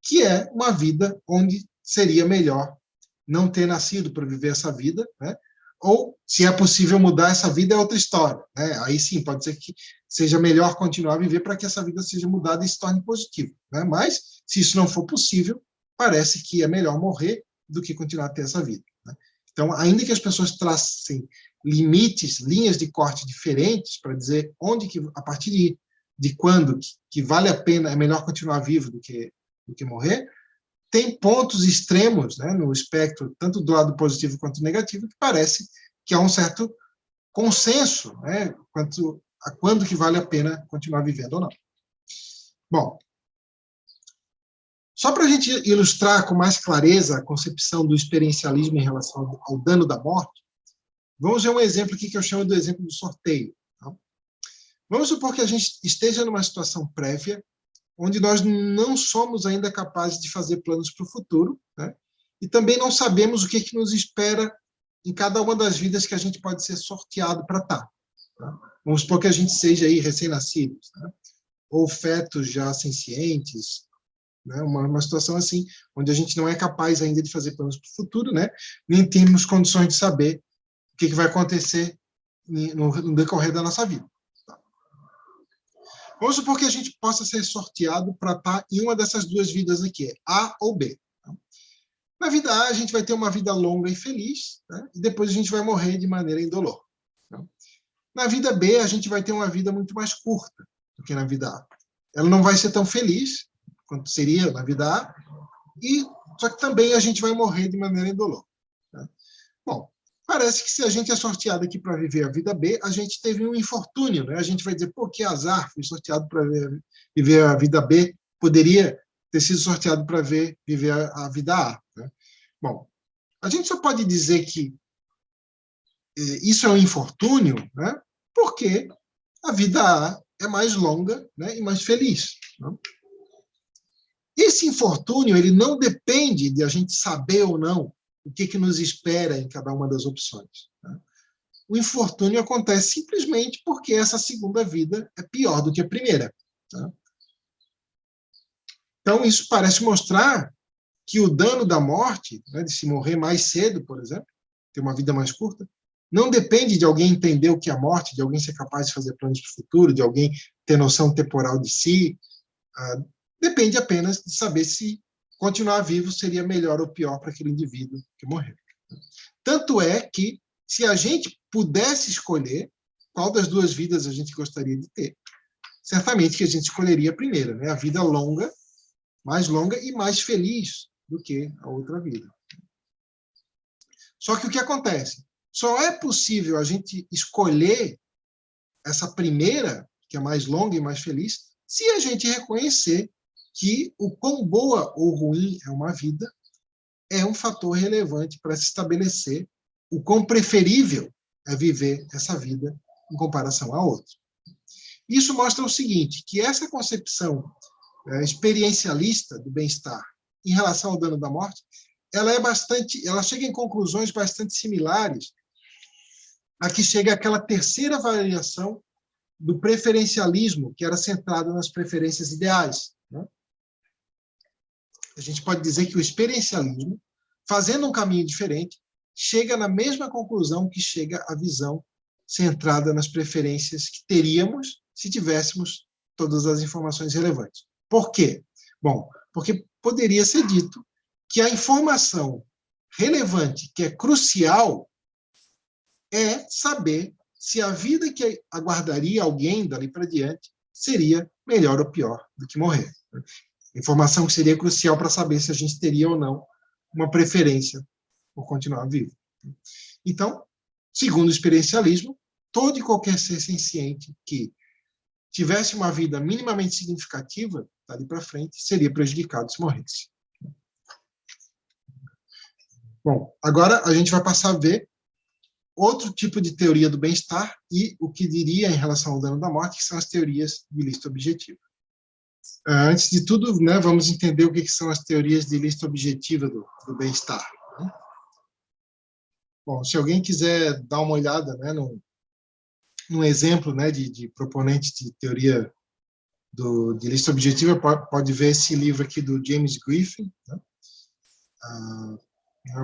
que é uma vida onde seria melhor não ter nascido para viver essa vida, né? Ou, se é possível mudar essa vida, é outra história. Né? Aí sim, pode ser que seja melhor continuar a viver para que essa vida seja mudada e se torne positiva. Né? Mas, se isso não for possível, parece que é melhor morrer do que continuar a ter essa vida. Né? Então, ainda que as pessoas tracem limites, linhas de corte diferentes para dizer onde que, a partir de quando que vale a pena, é melhor continuar vivo do que morrer, tem pontos extremos, né, no espectro, tanto do lado positivo quanto negativo, que parece que há um certo consenso, né, quanto a quando que vale a pena continuar vivendo ou não. Bom, só para a gente ilustrar com mais clareza a concepção do experiencialismo em relação ao dano da morte, vamos ver um exemplo aqui que eu chamo do exemplo do sorteio. Tá? Vamos supor que a gente esteja numa situação prévia onde nós não somos ainda capazes de fazer planos para o futuro, né? E também não sabemos o que nos espera em cada uma das vidas que a gente pode ser sorteado para estar. Tá? Vamos supor que a gente seja aí recém-nascidos, né? Ou fetos já sencientes, né? Uma situação assim, onde a gente não é capaz ainda de fazer planos para o futuro, né? Nem temos condições de saber o que vai acontecer no decorrer da nossa vida. Vamos supor que a gente possa ser sorteado para estar em uma dessas duas vidas aqui, A ou B. Na vida A, a gente vai ter uma vida longa e feliz, né? E depois a gente vai morrer de maneira indolor. Na vida B, a gente vai ter uma vida muito mais curta do que na vida A. Ela não vai ser tão feliz quanto seria na vida A, só que também a gente vai morrer de maneira indolor. Né? Bom, parece que se a gente é sorteado aqui para viver a vida B, a gente teve um infortúnio. Né? A gente vai dizer, pô, que azar, fui sorteado para viver a vida B, poderia ter sido sorteado para viver a vida A. Né? Bom, a gente só pode dizer que isso é um infortúnio, né? Porque a vida A é mais longa, né, e mais feliz. Né? Esse infortúnio ele não depende de a gente saber ou não o que nos espera em cada uma das opções. Né? O infortúnio acontece simplesmente porque essa segunda vida é pior do que a primeira. Né? Então, isso parece mostrar que o dano da morte, né, de se morrer mais cedo, por exemplo, ter uma vida mais curta, não depende de alguém entender o que é a morte, de alguém ser capaz de fazer planos para o futuro, de alguém ter noção temporal de si. Depende apenas de saber se continuar vivo seria melhor ou pior para aquele indivíduo que morreu. Tanto é que, se a gente pudesse escolher qual das duas vidas a gente gostaria de ter, certamente que a gente escolheria a primeira, né? A vida longa, mais longa e mais feliz do que a outra vida. Só que o que acontece? Só é possível a gente escolher essa primeira, que é mais longa e mais feliz, se a gente reconhecer que o quão boa ou ruim é uma vida é um fator relevante para se estabelecer o quão preferível é viver essa vida em comparação à outra. Isso mostra o seguinte, que essa concepção experiencialista do bem-estar em relação ao dano da morte, ela chega em conclusões bastante similares a que chega aquela terceira variação do preferencialismo, que era centrado nas preferências ideais. Né? A gente pode dizer que o experiencialismo, fazendo um caminho diferente, chega na mesma conclusão que chega a visão centrada nas preferências que teríamos se tivéssemos todas as informações relevantes. Por quê? Bom, porque poderia ser dito que a informação relevante, que é crucial, é saber se a vida que aguardaria alguém dali para diante seria melhor ou pior do que morrer. Informação que seria crucial para saber se a gente teria ou não uma preferência por continuar vivo. Então, segundo o experiencialismo, todo e qualquer ser senciente que tivesse uma vida minimamente significativa, dali para frente, seria prejudicado se morresse. Bom, agora a gente vai passar a ver outro tipo de teoria do bem-estar e o que diria em relação ao dano da morte, que são as teorias de lista objetiva. Antes de tudo, né, vamos entender o que são as teorias de lista objetiva do bem-estar. Né? Bom, se alguém quiser dar uma olhada, né, num exemplo, né, de proponente de teoria de lista objetiva, pode ver esse livro aqui do James Griffin, né?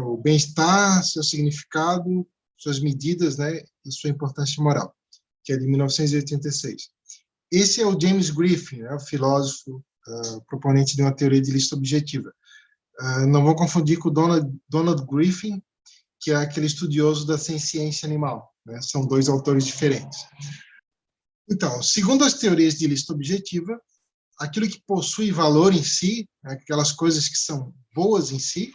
O bem-estar, seu significado, suas medidas, né, e sua importância moral, que é de 1986. Esse é o James Griffin, né, o filósofo proponente de uma teoria de lista objetiva. Não vou confundir com o Donald Griffin, que é aquele estudioso da ciência animal. Né? São dois autores diferentes. Então, segundo as teorias de lista objetiva, aquilo que possui valor em si, né, aquelas coisas que são boas em si,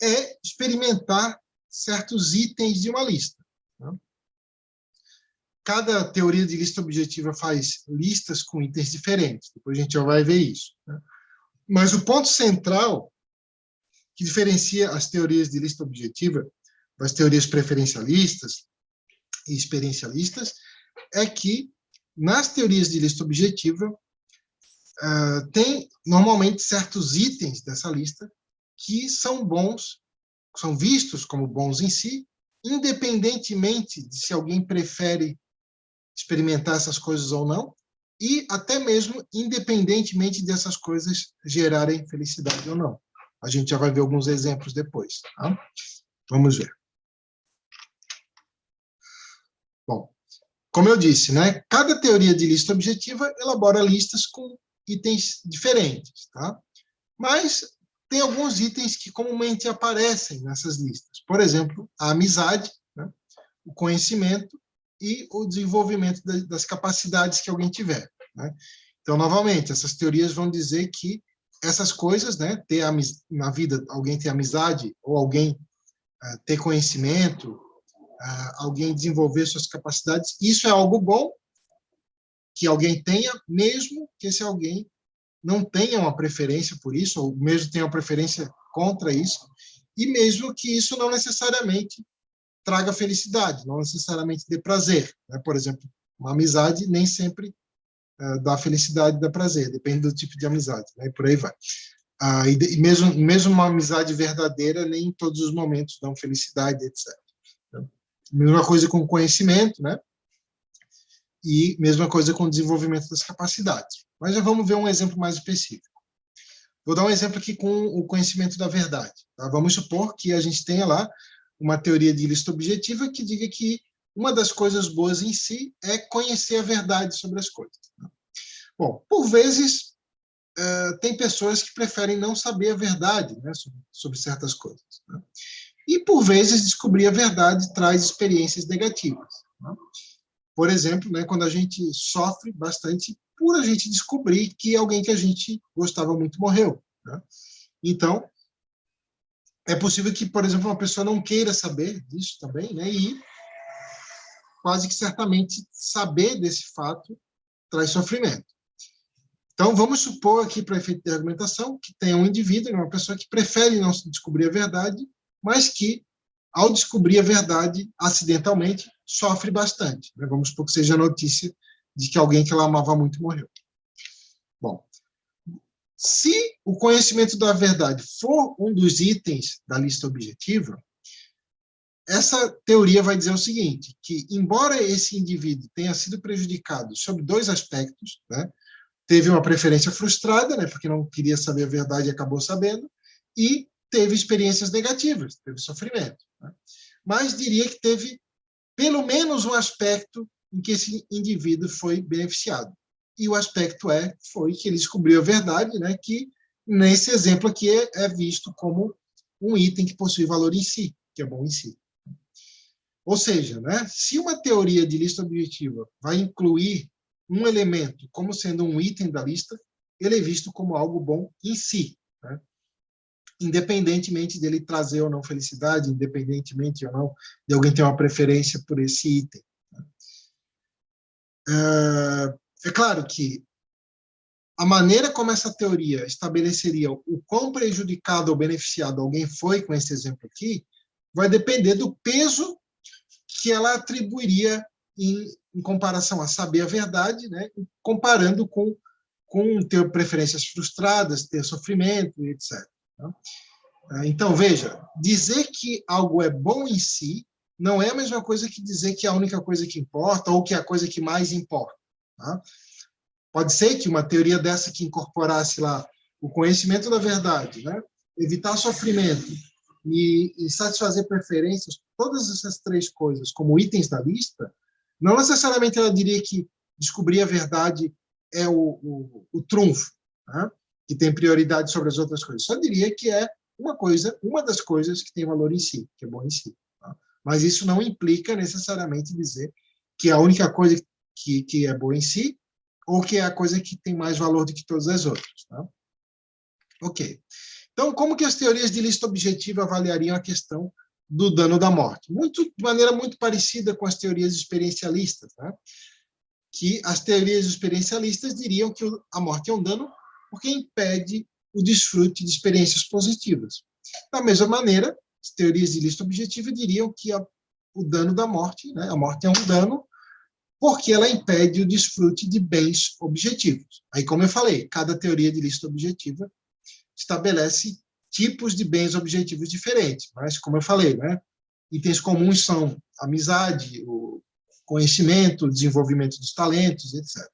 é experimentar certos itens de uma lista. Né? Cada teoria de lista objetiva faz listas com itens diferentes, depois a gente já vai ver isso. Né? Mas o ponto central que diferencia as teorias de lista objetiva das teorias preferencialistas e experiencialistas é que, nas teorias de lista objetiva, tem normalmente certos itens dessa lista que são bons, são vistos como bons em si, independentemente de se alguém prefere experimentar essas coisas ou não, e até mesmo independentemente dessas coisas gerarem felicidade ou não. A gente já vai ver alguns exemplos depois. Tá? Vamos ver. Bom, como eu disse, né, cada teoria de lista objetiva elabora listas com itens diferentes, tá? Mas tem alguns itens que comumente aparecem nessas listas. Por exemplo, a amizade, né, o conhecimento e o desenvolvimento das capacidades que alguém tiver, né? Então, novamente, essas teorias vão dizer que essas coisas, né, na vida, alguém ter amizade ou alguém ter conhecimento, alguém desenvolver suas capacidades, isso é algo bom que alguém tenha, mesmo que esse alguém não tenha uma preferência por isso, ou mesmo tenha uma preferência contra isso, e mesmo que isso não necessariamente traga felicidade, não necessariamente dê prazer, né? Por exemplo, uma amizade nem sempre dá felicidade, dá prazer, depende do tipo de amizade, né? E por aí vai. E mesmo uma amizade verdadeira, nem em todos os momentos dão felicidade, etc. Mesma coisa com conhecimento, né? E mesma coisa com o desenvolvimento das capacidades. Mas já vamos ver um exemplo mais específico. Vou dar um exemplo aqui com o conhecimento da verdade. Tá? Vamos supor que a gente tenha lá uma teoria de lista objetiva que diga que uma das coisas boas em si é conhecer a verdade sobre as coisas. Tá? Bom, por vezes, tem pessoas que preferem não saber a verdade, né, sobre certas coisas. Né? E, por vezes, descobrir a verdade traz experiências negativas. Né? Por exemplo, né, quando a gente sofre bastante por a gente descobrir que alguém que a gente gostava muito morreu. Né? Então, é possível que, por exemplo, uma pessoa não queira saber disso também, né, e quase que certamente saber desse fato traz sofrimento. Então, vamos supor aqui, para efeito de argumentação, que tem um indivíduo, uma pessoa que prefere não descobrir a verdade, mas que, ao descobrir a verdade acidentalmente, sofre bastante. Né? Vamos supor que seja a notícia de que alguém que ela amava muito morreu. Bom, se o conhecimento da verdade for um dos itens da lista objetiva, essa teoria vai dizer o seguinte, que embora esse indivíduo tenha sido prejudicado sob dois aspectos, né, teve uma preferência frustrada, né, porque não queria saber a verdade e acabou sabendo, e teve experiências negativas, teve sofrimento. Né, mas diria que teve pelo menos um aspecto em que esse indivíduo foi beneficiado. E o aspecto foi que ele descobriu a verdade, né, que nesse exemplo aqui é visto como um item que possui valor em si, que é bom em si. Ou seja, né, se uma teoria de lista objetiva vai incluir um elemento como sendo um item da lista, ele é visto como algo bom em si, né? Independentemente dele trazer ou não felicidade, independentemente ou não de alguém ter uma preferência por esse item. É claro que a maneira como essa teoria estabeleceria o quão prejudicado ou beneficiado alguém foi com esse exemplo aqui, vai depender do peso que ela atribuiria em comparação a saber a verdade, né, comparando com ter preferências frustradas, ter sofrimento, etc. Então, veja, dizer que algo é bom em si não é a mesma coisa que dizer que é a única coisa que importa ou que é a coisa que mais importa. Tá? Pode ser que uma teoria dessa que incorporasse lá o conhecimento da verdade, né, evitar sofrimento e satisfazer preferências, todas essas três coisas como itens da lista, não necessariamente ela diria que descobrir a verdade é o trunfo, né, que tem prioridade sobre as outras coisas. Só diria que é uma das coisas que tem valor em si, que é bom em si. Tá? Mas isso não implica necessariamente dizer que a única coisa que é boa em si ou que é a coisa que tem mais valor do que todas as outras. Tá? Ok. Então, como que as teorias de lista objetiva avaliariam a questão do dano da morte? De maneira muito parecida com as teorias experiencialistas, né? Que as teorias experiencialistas diriam que a morte é um dano porque impede o desfrute de experiências positivas. Da mesma maneira, as teorias de lista objetiva diriam que o dano da morte, né, a morte é um dano porque ela impede o desfrute de bens objetivos. Aí, como eu falei, cada teoria de lista objetiva estabelece tipos de bens objetivos diferentes, mas, como eu falei, né, itens comuns são amizade, o conhecimento, o desenvolvimento dos talentos, etc.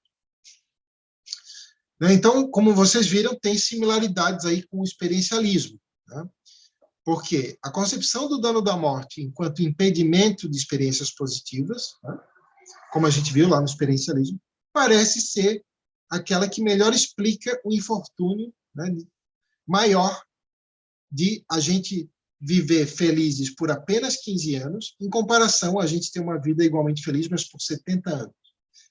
Então, como vocês viram, tem similaridades aí com o experiencialismo, né? Porque a concepção do dano da morte enquanto impedimento de experiências positivas, né, como a gente viu lá no experiencialismo, parece ser aquela que melhor explica o infortúnio, né, maior de a gente viver felizes por apenas 15 anos, em comparação a gente ter uma vida igualmente feliz, mas por 70 anos.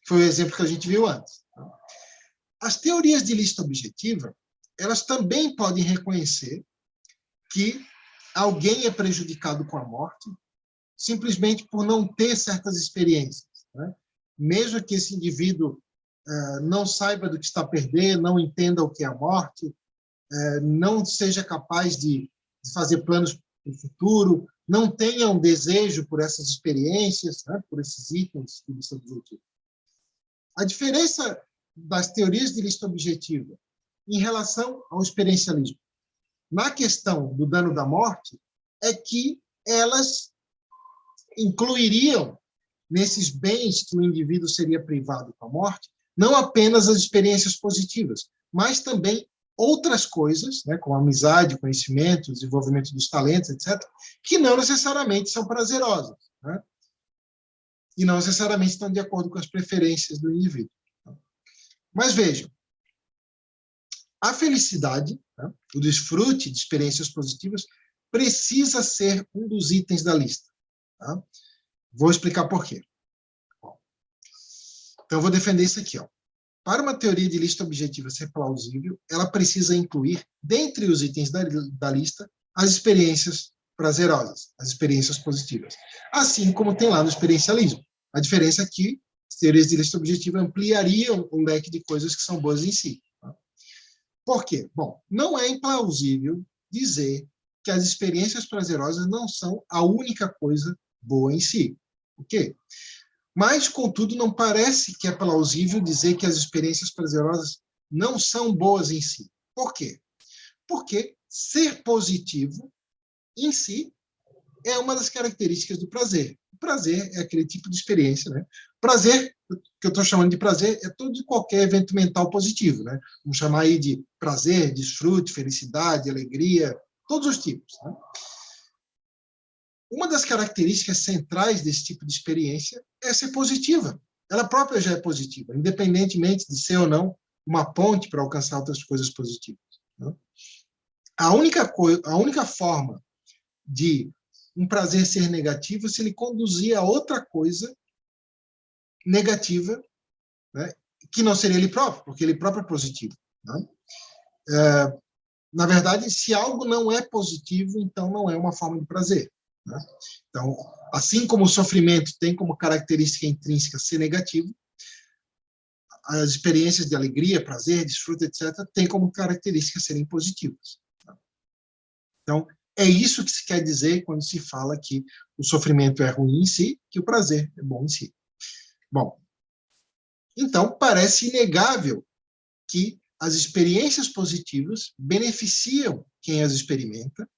Foi o exemplo que a gente viu antes. As teorias de lista objetiva, elas também podem reconhecer que alguém é prejudicado com a morte simplesmente por não ter certas experiências, né? Mesmo que esse indivíduo não saiba do que está a perder, não entenda o que é a morte, não seja capaz de fazer planos para o futuro, não tenha um desejo por essas experiências, né, por esses itens de lista objetiva. A diferença das teorias de lista objetiva em relação ao experiencialismo na questão do dano da morte é que elas incluiriam nesses bens que o indivíduo seria privado com a morte não apenas as experiências positivas, mas também outras coisas, né, como amizade, conhecimento, desenvolvimento dos talentos, etc., que não necessariamente são prazerosas, né, e não necessariamente estão de acordo com as preferências do indivíduo. Mas vejam, a felicidade, né, o desfrute de experiências positivas, precisa ser um dos itens da lista. Tá? Vou explicar por quê. Então, eu vou defender isso aqui. Ó. Para uma teoria de lista objetiva ser plausível, ela precisa incluir, dentre os itens da lista, as experiências prazerosas, as experiências positivas. Assim como tem lá no experiencialismo. A diferença é que as teorias de lista objetiva ampliariam o leque de coisas que são boas em si. Tá? Por quê? Bom, não é implausível dizer que as experiências prazerosas não são a única coisa boa em si. Ok? Mas, contudo, não parece que é plausível dizer que as experiências prazerosas não são boas em si. Por quê? Porque ser positivo, em si, é uma das características do prazer. O prazer é aquele tipo de experiência, né? Prazer, que eu estou chamando de prazer, é todo e qualquer evento mental positivo, né? Vamos chamar aí de prazer, desfrute, felicidade, alegria, todos os tipos, né? Uma das características centrais desse tipo de experiência é ser positiva. Ela própria já é positiva, independentemente de ser ou não uma ponte para alcançar outras coisas positivas. Né? A única forma de um prazer ser negativo é se ele conduzir a outra coisa negativa, né, que não seria ele próprio, porque ele próprio é positivo. Né? Na verdade, se algo não é positivo, então não é uma forma de prazer. Né? Então, assim como o sofrimento tem como característica intrínseca ser negativo, as experiências de alegria, prazer, desfrute, etc., têm como característica serem positivas. Então, é isso que se quer dizer quando se fala que o sofrimento é ruim em si, que o prazer é bom em si. Bom, então parece inegável que as experiências positivas beneficiam quem as experimenta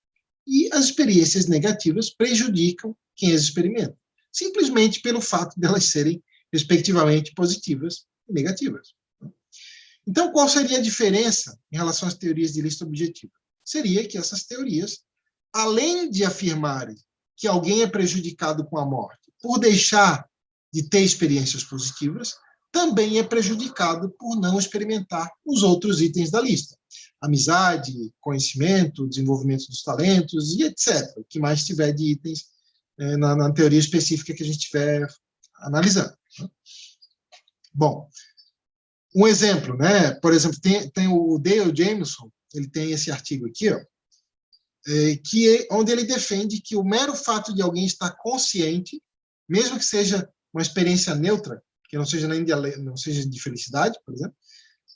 e as experiências negativas prejudicam quem as experimenta, simplesmente pelo fato de elas serem, respectivamente, positivas e negativas. Então, qual seria a diferença em relação às teorias de lista objetiva? Seria que essas teorias, além de afirmarem que alguém é prejudicado com a morte por deixar de ter experiências positivas, também é prejudicado por não experimentar os outros itens da lista. Amizade, conhecimento, desenvolvimento dos talentos e etc. O que mais tiver de itens na teoria específica que a gente estiver analisando. Bom, um exemplo, né? Por exemplo, tem o Dale Jameson, ele tem esse artigo aqui, ó, onde ele defende que o mero fato de alguém estar consciente, mesmo que seja uma experiência neutra, que não seja não seja de felicidade, por exemplo,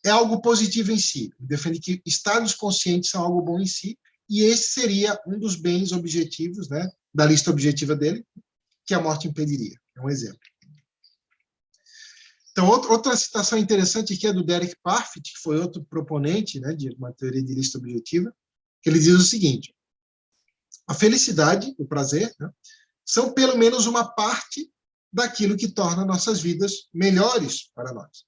é algo positivo em si. Ele defende que estados conscientes são algo bom em si, e esse seria um dos bens objetivos, né, da lista objetiva dele, que a morte impediria. É um exemplo. Então, outra citação interessante aqui é do Derek Parfit, que foi outro proponente, né, de uma teoria de lista objetiva, que ele diz o seguinte: a felicidade, o prazer, né, são pelo menos uma parte daquilo que torna nossas vidas melhores para nós.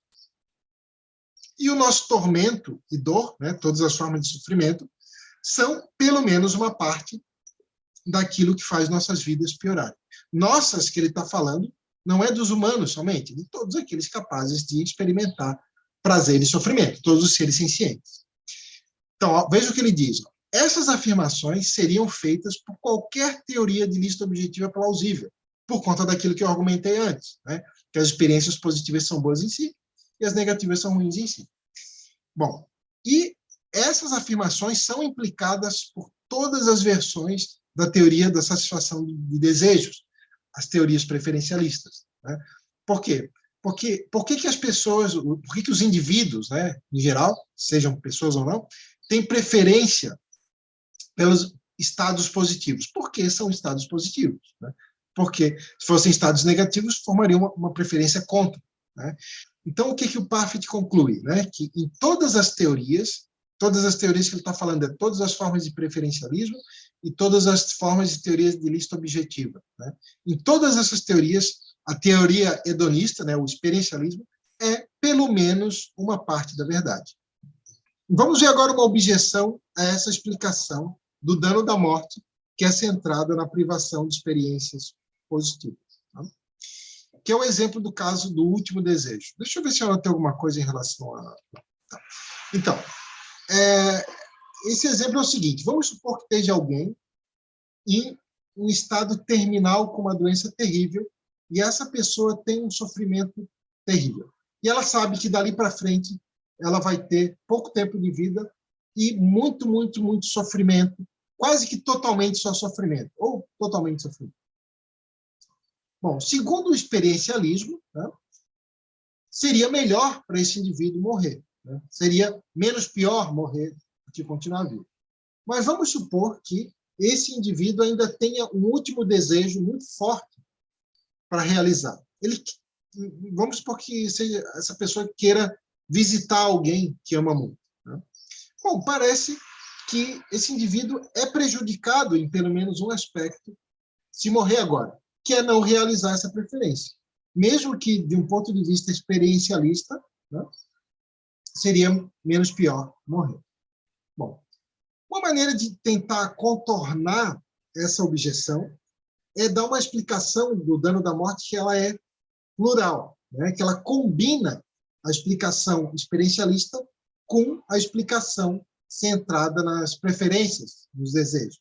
E o nosso tormento e dor, né, todas as formas de sofrimento, são pelo menos uma parte daquilo que faz nossas vidas piorarem. Nossas, que ele está falando, não é dos humanos somente, de todos aqueles capazes de experimentar prazer e sofrimento, todos os seres sencientes. Então, ó, veja o que ele diz. Ó. Essas afirmações seriam feitas por qualquer teoria de lista objetiva plausível, por conta daquilo que eu argumentei antes, né? Que as experiências positivas são boas em si e as negativas são ruins em si. Bom, e essas afirmações são implicadas por todas as versões da teoria da satisfação de desejos, as teorias preferencialistas. Né? Por quê? Por que as pessoas, por que os indivíduos, né, em geral, sejam pessoas ou não, têm preferência pelos estados positivos? Porque são estados positivos. Né? Porque se fossem estados negativos, formariam uma preferência contra. Né? Então, o que o Parfit conclui? Né? Que em todas as teorias que ele está falando é todas as formas de preferencialismo e todas as formas de teorias de lista objetiva. Né? Em todas essas teorias, a teoria hedonista, né, o experiencialismo, é pelo menos uma parte da verdade. Vamos ver agora uma objeção a essa explicação do dano da morte, que é centrada na privação de experiências positivas. Tá? Que é o exemplo do caso do último desejo. Deixa eu ver se eu anotei alguma coisa em relação a... Tá. Então, esse exemplo é o seguinte, vamos supor que esteja alguém em um estado terminal com uma doença terrível e essa pessoa tem um sofrimento terrível. E ela sabe que dali para frente ela vai ter pouco tempo de vida e muito, muito, muito sofrimento, quase que totalmente só sofrimento, ou totalmente sofrimento. Bom, segundo o experiencialismo, né, seria melhor para esse indivíduo morrer. Né? Seria menos pior morrer do que continuar vivo. Mas vamos supor que esse indivíduo ainda tenha um último desejo muito forte para realizar. Vamos supor que essa pessoa queira visitar alguém que ama muito. Né? Bom, parece que esse indivíduo é prejudicado em pelo menos um aspecto se morrer agora, que é não realizar essa preferência. Mesmo que, de um ponto de vista experiencialista, né, seria menos pior morrer. Bom, uma maneira de tentar contornar essa objeção é dar uma explicação do dano da morte que ela é plural, né? Que ela combina a explicação experiencialista com a explicação centrada nas preferências, nos desejos.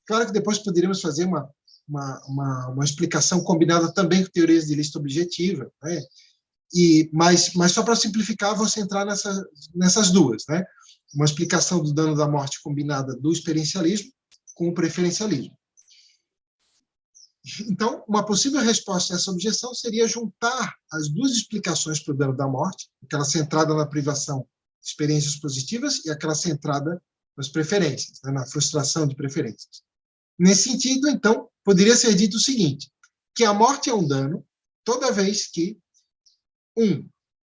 Claro que depois poderíamos fazer uma explicação combinada também com teorias de lista objetiva, né? Mas só para simplificar, vou centrar nessas duas, né? Uma explicação do dano da morte combinada do experiencialismo com o preferencialismo. Então, uma possível resposta a essa objeção seria juntar as duas explicações para o dano da morte, aquela centrada na privação de experiências positivas e aquela centrada nas preferências, né, na frustração de preferências. Nesse sentido, então, poderia ser dito o seguinte, que a morte é um dano toda vez que,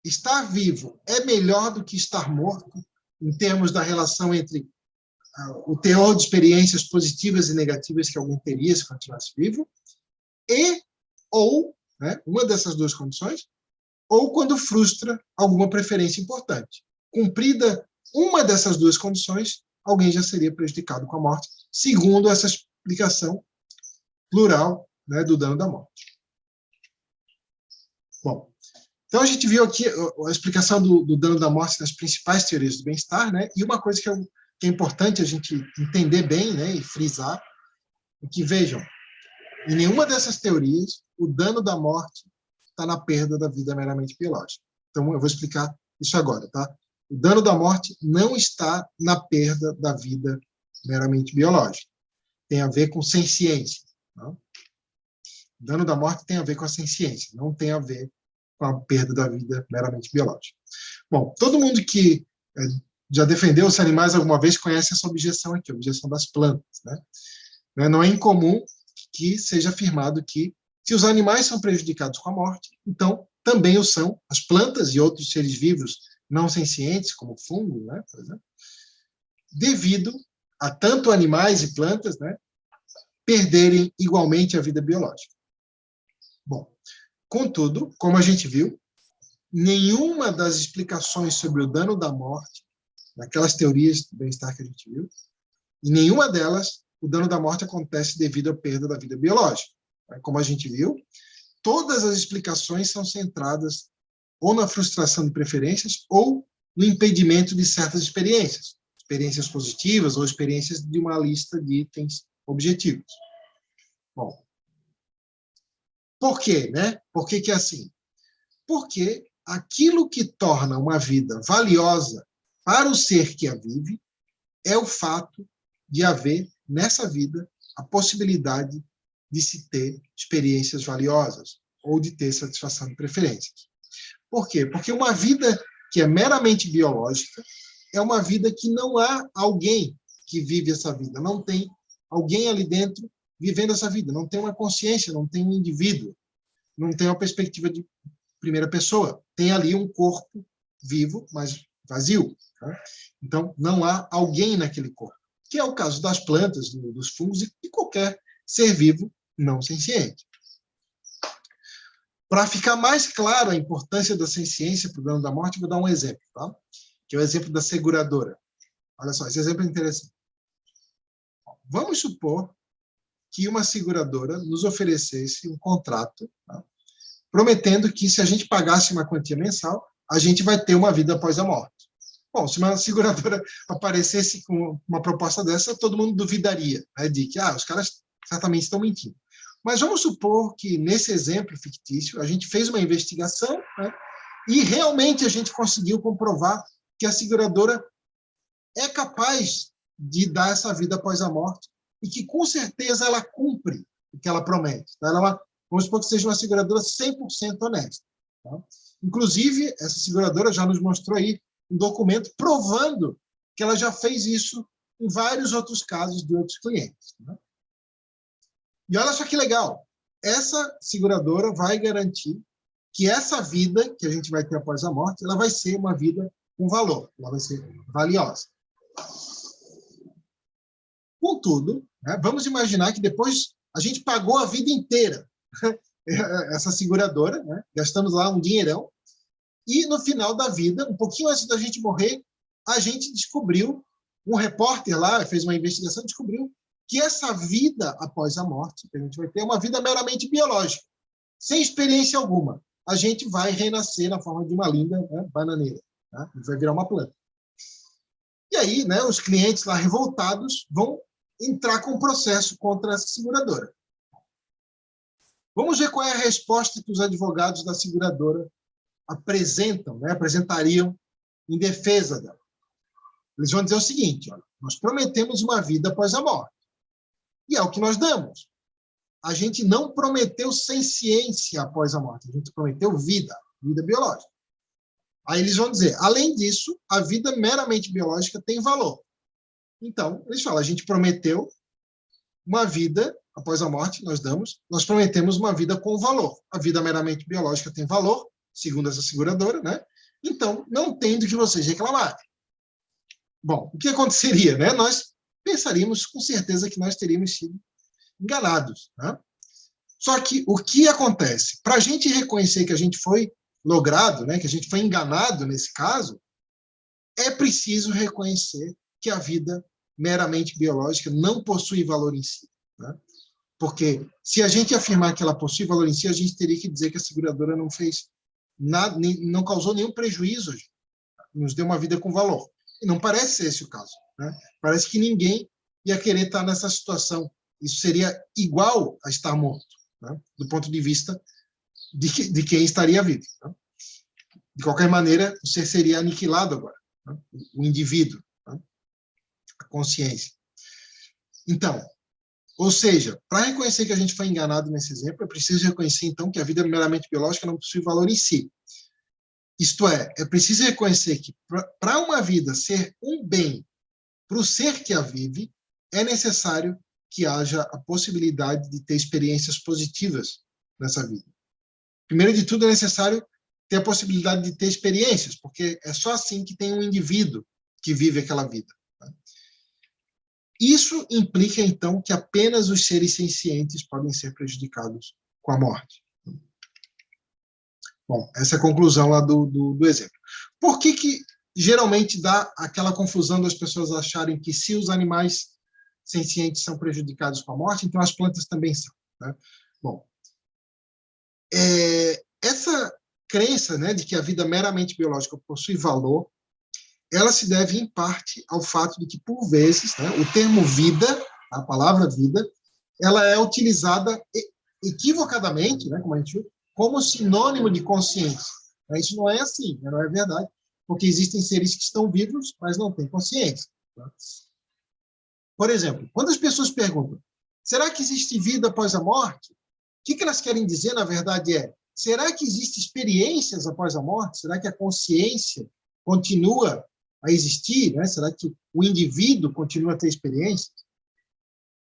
estar vivo é melhor do que estar morto, em termos da relação entre o teor de experiências positivas e negativas que alguém teria se continuasse vivo, ou, né, uma dessas duas condições, ou quando frustra alguma preferência importante. Cumprida uma dessas duas condições, alguém já seria prejudicado com a morte, segundo essa explicação plural, né, do dano da morte. Bom, então a gente viu aqui a explicação do dano da morte nas principais teorias do bem-estar, né, e uma coisa que é importante a gente entender bem, né, e frisar, é que, vejam, em nenhuma dessas teorias, o dano da morte está na perda da vida meramente biológica. Então, eu vou explicar isso agora, tá? O dano da morte não está na perda da vida meramente biológica. Tem a ver com senciência. Tá? O dano da morte tem a ver com a senciência, não tem a ver com a perda da vida meramente biológica. Bom, todo mundo que já defendeu os animais alguma vez conhece essa objeção aqui, a objeção das plantas, né? Não é incomum que seja afirmado que, se os animais são prejudicados com a morte, então também o são as plantas e outros seres vivos não sencientes, como fungo, né, por exemplo, devido a tanto animais e plantas, né, perderem igualmente a vida biológica. Bom, contudo, como a gente viu, nenhuma das explicações sobre o dano da morte, naquelas teorias do bem-estar que a gente viu, em nenhuma delas o dano da morte acontece devido à perda da vida biológica. Como a gente viu, todas as explicações são centradas ou na frustração de preferências ou no impedimento de certas experiências, experiências positivas ou experiências de uma lista de itens objetivos. Bom, por quê, né? Por que que é assim? Porque aquilo que torna uma vida valiosa para o ser que a vive é o fato de haver, nessa vida, a possibilidade de se ter experiências valiosas ou de ter satisfação de preferências. Por quê? Porque uma vida que é meramente biológica é uma vida que não há alguém que vive essa vida, não tem alguém ali dentro vivendo essa vida, não tem uma consciência, não tem um indivíduo, não tem uma perspectiva de primeira pessoa, tem ali um corpo vivo, mas vazio. Tá? Então, não há alguém naquele corpo, que é o caso das plantas, dos fungos e de qualquer ser vivo não senciente. Para ficar mais claro a importância da senciência para o dano da morte, vou dar um exemplo, tá? Que é o exemplo da seguradora. Olha só, esse exemplo é interessante. Vamos supor que uma seguradora nos oferecesse um contrato, tá? Prometendo que se a gente pagasse uma quantia mensal, a gente vai ter uma vida após a morte. Bom, se uma seguradora aparecesse com uma proposta dessa, todo mundo duvidaria, né, de que os caras certamente estão mentindo. Mas vamos supor que, nesse exemplo fictício, a gente fez uma investigação, né, e realmente a gente conseguiu comprovar que a seguradora é capaz de dar essa vida após a morte e que, com certeza, ela cumpre o que ela promete. Tá? Vamos supor que seja uma seguradora 100% honesta. Tá? Inclusive, essa seguradora já nos mostrou aí um documento provando que ela já fez isso em vários outros casos de outros clientes. Né? E olha só que legal, essa seguradora vai garantir que essa vida que a gente vai ter após a morte, ela vai ser uma vida com valor, ela vai ser valiosa. Contudo, né, vamos imaginar que depois a gente pagou a vida inteira essa seguradora, né, gastamos lá um dinheirão, e no final da vida, um pouquinho antes da gente morrer, a gente descobriu, um repórter lá fez uma investigação e descobriu que essa vida após a morte que a gente vai ter é uma vida meramente biológica, sem experiência alguma. A gente vai renascer na forma de uma linda, né, bananeira. Tá? A gente vai virar uma planta. E aí, né, os clientes lá revoltados vão entrar com um processo contra essa seguradora. Vamos ver qual é a resposta que os advogados da seguradora apresentariam em defesa dela. Eles vão dizer o seguinte: olha, nós prometemos uma vida após a morte. E é o que nós damos. A gente não prometeu senciência após a morte, a gente prometeu vida biológica. Aí eles vão dizer, além disso, a vida meramente biológica tem valor. Então, eles falam, a gente prometeu uma vida após a morte, nós prometemos uma vida com valor. A vida meramente biológica tem valor, segundo essa seguradora, né? Então, não tem do que vocês reclamarem. Bom, o que aconteceria, né? Nós pensaríamos com certeza que nós teríamos sido enganados, né? Só que o que acontece? Para a gente reconhecer que a gente foi logrado, né, que a gente foi enganado nesse caso, é preciso reconhecer que a vida meramente biológica não possui valor em si. Né? Porque se a gente afirmar que ela possui valor em si, a gente teria que dizer que a seguradora não fez nada, não causou nenhum prejuízo, nos deu uma vida com valor. E não parece ser esse o caso. Né? Parece que ninguém ia querer estar nessa situação. Isso seria igual a estar morto, né? Do ponto de vista de quem estaria vivo. Né? De qualquer maneira, o ser seria aniquilado agora, né? O indivíduo, né? A consciência. Então, ou seja, para reconhecer que a gente foi enganado nesse exemplo, é preciso reconhecer, então, que a vida meramente biológica não possui valor em si. Isto é preciso reconhecer que, para uma vida ser um bem para o ser que a vive, é necessário que haja a possibilidade de ter experiências positivas nessa vida. Primeiro de tudo, é necessário ter a possibilidade de ter experiências, porque é só assim que tem um indivíduo que vive aquela vida. Isso implica, então, que apenas os seres sencientes podem ser prejudicados com a morte. Bom, essa é a conclusão lá do exemplo. Por que geralmente dá aquela confusão das pessoas acharem que se os animais sencientes são prejudicados com a morte, então as plantas também são? Né? Bom, Essa crença, né, de que a vida meramente biológica possui valor, ela se deve, em parte, ao fato de que, por vezes, né, o termo vida, a palavra vida, ela é utilizada equivocadamente, né, como a gente viu, como sinônimo de consciência. Isso não é assim, não é verdade, porque existem seres que estão vivos, mas não têm consciência. Tá? Por exemplo, quando as pessoas perguntam, será que existe vida após a morte? O que elas querem dizer, na verdade, será que existem experiências após a morte? Será que a consciência continua a existir? Né? Será que o indivíduo continua a ter experiências?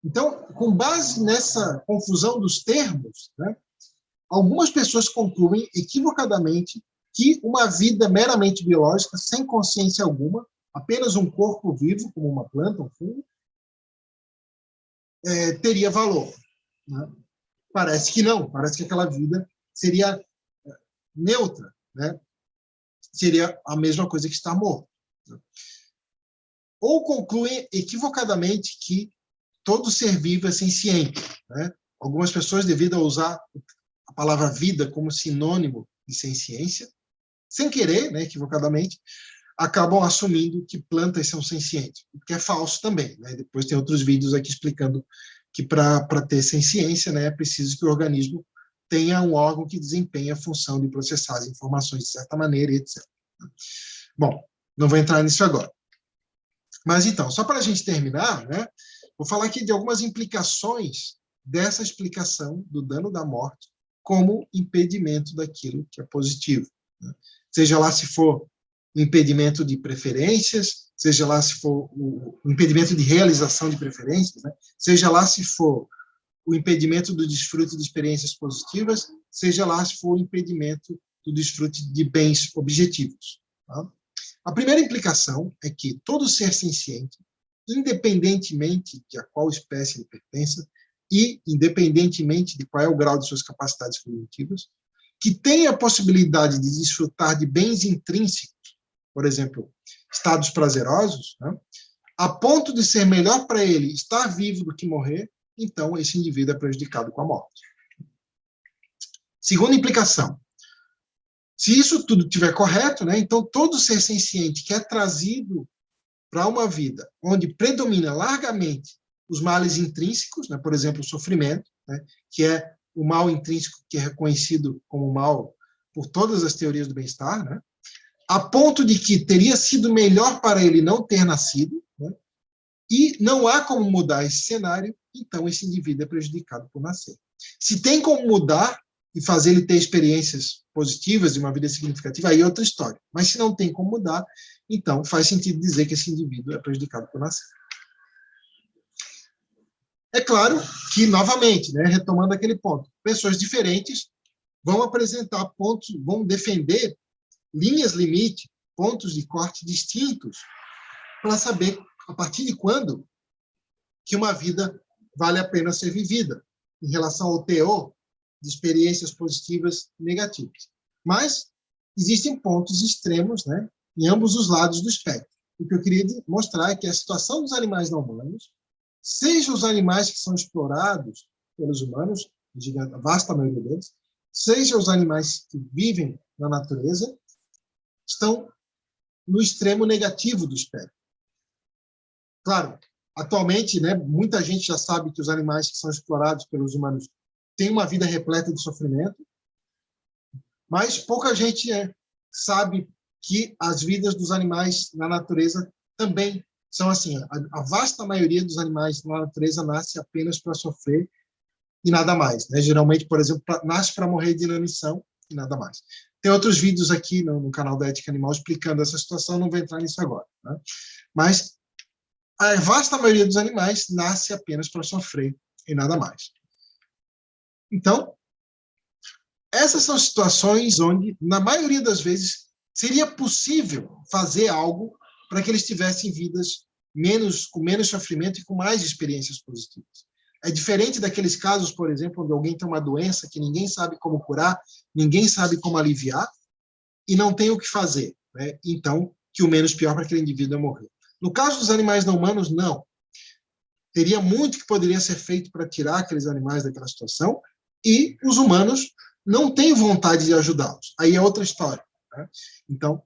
Então, com base nessa confusão dos termos, né, algumas pessoas concluem equivocadamente que uma vida meramente biológica, sem consciência alguma, apenas um corpo vivo, como uma planta, um fungo, teria valor. Né? Parece que não, parece que aquela vida seria neutra, né? Seria a mesma coisa que estar morto. Né? Ou concluem equivocadamente que todo ser vivo é senciente. Né? Algumas pessoas, devido a usar a palavra vida como sinônimo de senciência, sem querer, né, equivocadamente, acabam assumindo que plantas são sencientes, o que é falso também. Né? Depois tem outros vídeos aqui explicando que para ter senciência, né, é preciso que o organismo tenha um órgão que desempenhe a função de processar as informações de certa maneira, etc. Bom, não vou entrar nisso agora. Mas então, só para a gente terminar, né, vou falar aqui de algumas implicações dessa explicação do dano da morte como impedimento daquilo que é positivo. Né? Seja lá se for o impedimento de preferências, seja lá se for o impedimento de realização de preferências, né? Seja lá se for o impedimento do desfrute de experiências positivas, seja lá se for o impedimento do desfrute de bens objetivos. Tá? A primeira implicação é que todo ser senciente, independentemente de a qual espécie ele pertença e independentemente de qual é o grau de suas capacidades cognitivas, que tem a possibilidade de desfrutar de bens intrínsecos, por exemplo, estados prazerosos, né, a ponto de ser melhor para ele estar vivo do que morrer, então esse indivíduo é prejudicado com a morte. Segunda implicação, se isso tudo estiver correto, né, então todo ser senciente que é trazido para uma vida onde predomina largamente os males intrínsecos, né, por exemplo, o sofrimento, né, que é o mal intrínseco que é reconhecido como mal por todas as teorias do bem-estar, né, a ponto de que teria sido melhor para ele não ter nascido, né, e não há como mudar esse cenário, então esse indivíduo é prejudicado por nascer. Se tem como mudar e fazer ele ter experiências positivas de uma vida significativa, aí é outra história. Mas se não tem como mudar, então faz sentido dizer que esse indivíduo é prejudicado por nascer. É claro que, novamente, né, retomando aquele ponto, pessoas diferentes vão apresentar pontos, vão defender linhas limite, pontos de corte distintos, para saber a partir de quando que uma vida vale a pena ser vivida, em relação ao teor de experiências positivas e negativas. Mas existem pontos extremos, né, em ambos os lados do espectro. O que eu queria mostrar é que a situação dos animais não humanos, seja os animais que são explorados pelos humanos, a vasta maioria deles, seja os animais que vivem na natureza, estão no extremo negativo do espectro. Claro, atualmente, né, muita gente já sabe que os animais que são explorados pelos humanos têm uma vida repleta de sofrimento, mas pouca gente sabe que as vidas dos animais na natureza também são assim. A vasta maioria dos animais na natureza nasce apenas para sofrer e nada mais. Né? Geralmente, por exemplo, nasce para morrer de inanição e nada mais. Tem outros vídeos aqui no canal da Ética Animal explicando essa situação, não vou entrar nisso agora. Né? Mas a vasta maioria dos animais nasce apenas para sofrer e nada mais. Então, essas são situações onde, na maioria das vezes, seria possível fazer algo para que eles tivessem vidas com menos sofrimento e com mais experiências positivas. É diferente daqueles casos, por exemplo, onde alguém tem uma doença que ninguém sabe como curar, ninguém sabe como aliviar, e não tem o que fazer. Né? Então, que o menos pior para aquele indivíduo é morrer. No caso dos animais não humanos, não. Teria muito que poderia ser feito para tirar aqueles animais daquela situação, e os humanos não tem vontade de ajudá-los. Aí é outra história, né? Então,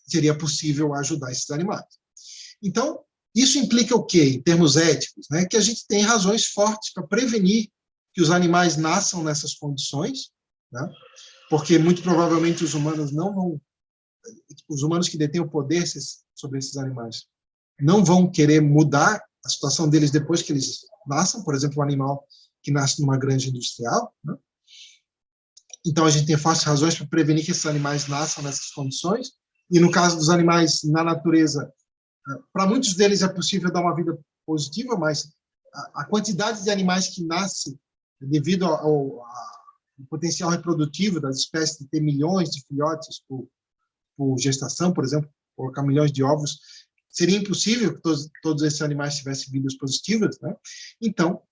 seria possível ajudar esses animais. Então, isso implica o quê, em termos éticos? Né? Que a gente tem razões fortes para prevenir que os animais nasçam nessas condições, né? Porque muito provavelmente os humanos não vão, os humanos que detêm o poder sobre esses animais, não vão querer mudar a situação deles depois que eles nasçam, por exemplo, um animal que nasce numa granja industrial, né? Então, a gente tem fortes razões para prevenir que esses animais nasçam nessas condições, e no caso dos animais na natureza, para muitos deles é possível dar uma vida positiva, mas a quantidade de animais que nasce devido ao potencial reprodutivo das espécies de ter milhões de filhotes por gestação, por exemplo, colocar milhões de ovos, seria impossível que todos esses animais tivessem vidas positivas, né? Então,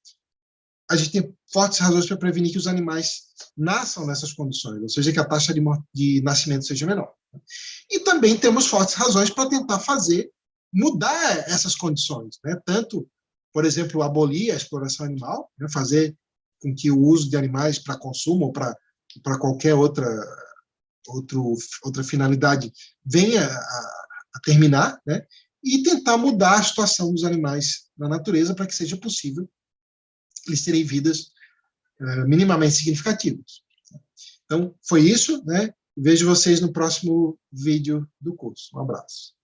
a gente tem fortes razões para prevenir que os animais nasçam nessas condições, ou seja, que a taxa de nascimento seja menor. E também temos fortes razões para tentar mudar essas condições, né? Tanto, por exemplo, abolir a exploração animal, né? Fazer com que o uso de animais para consumo ou para qualquer outra finalidade venha a terminar, né? E tentar mudar a situação dos animais na natureza para que seja possível eles terem vidas minimamente significativas. Então, foi isso, né? Vejo vocês no próximo vídeo do curso. Um abraço.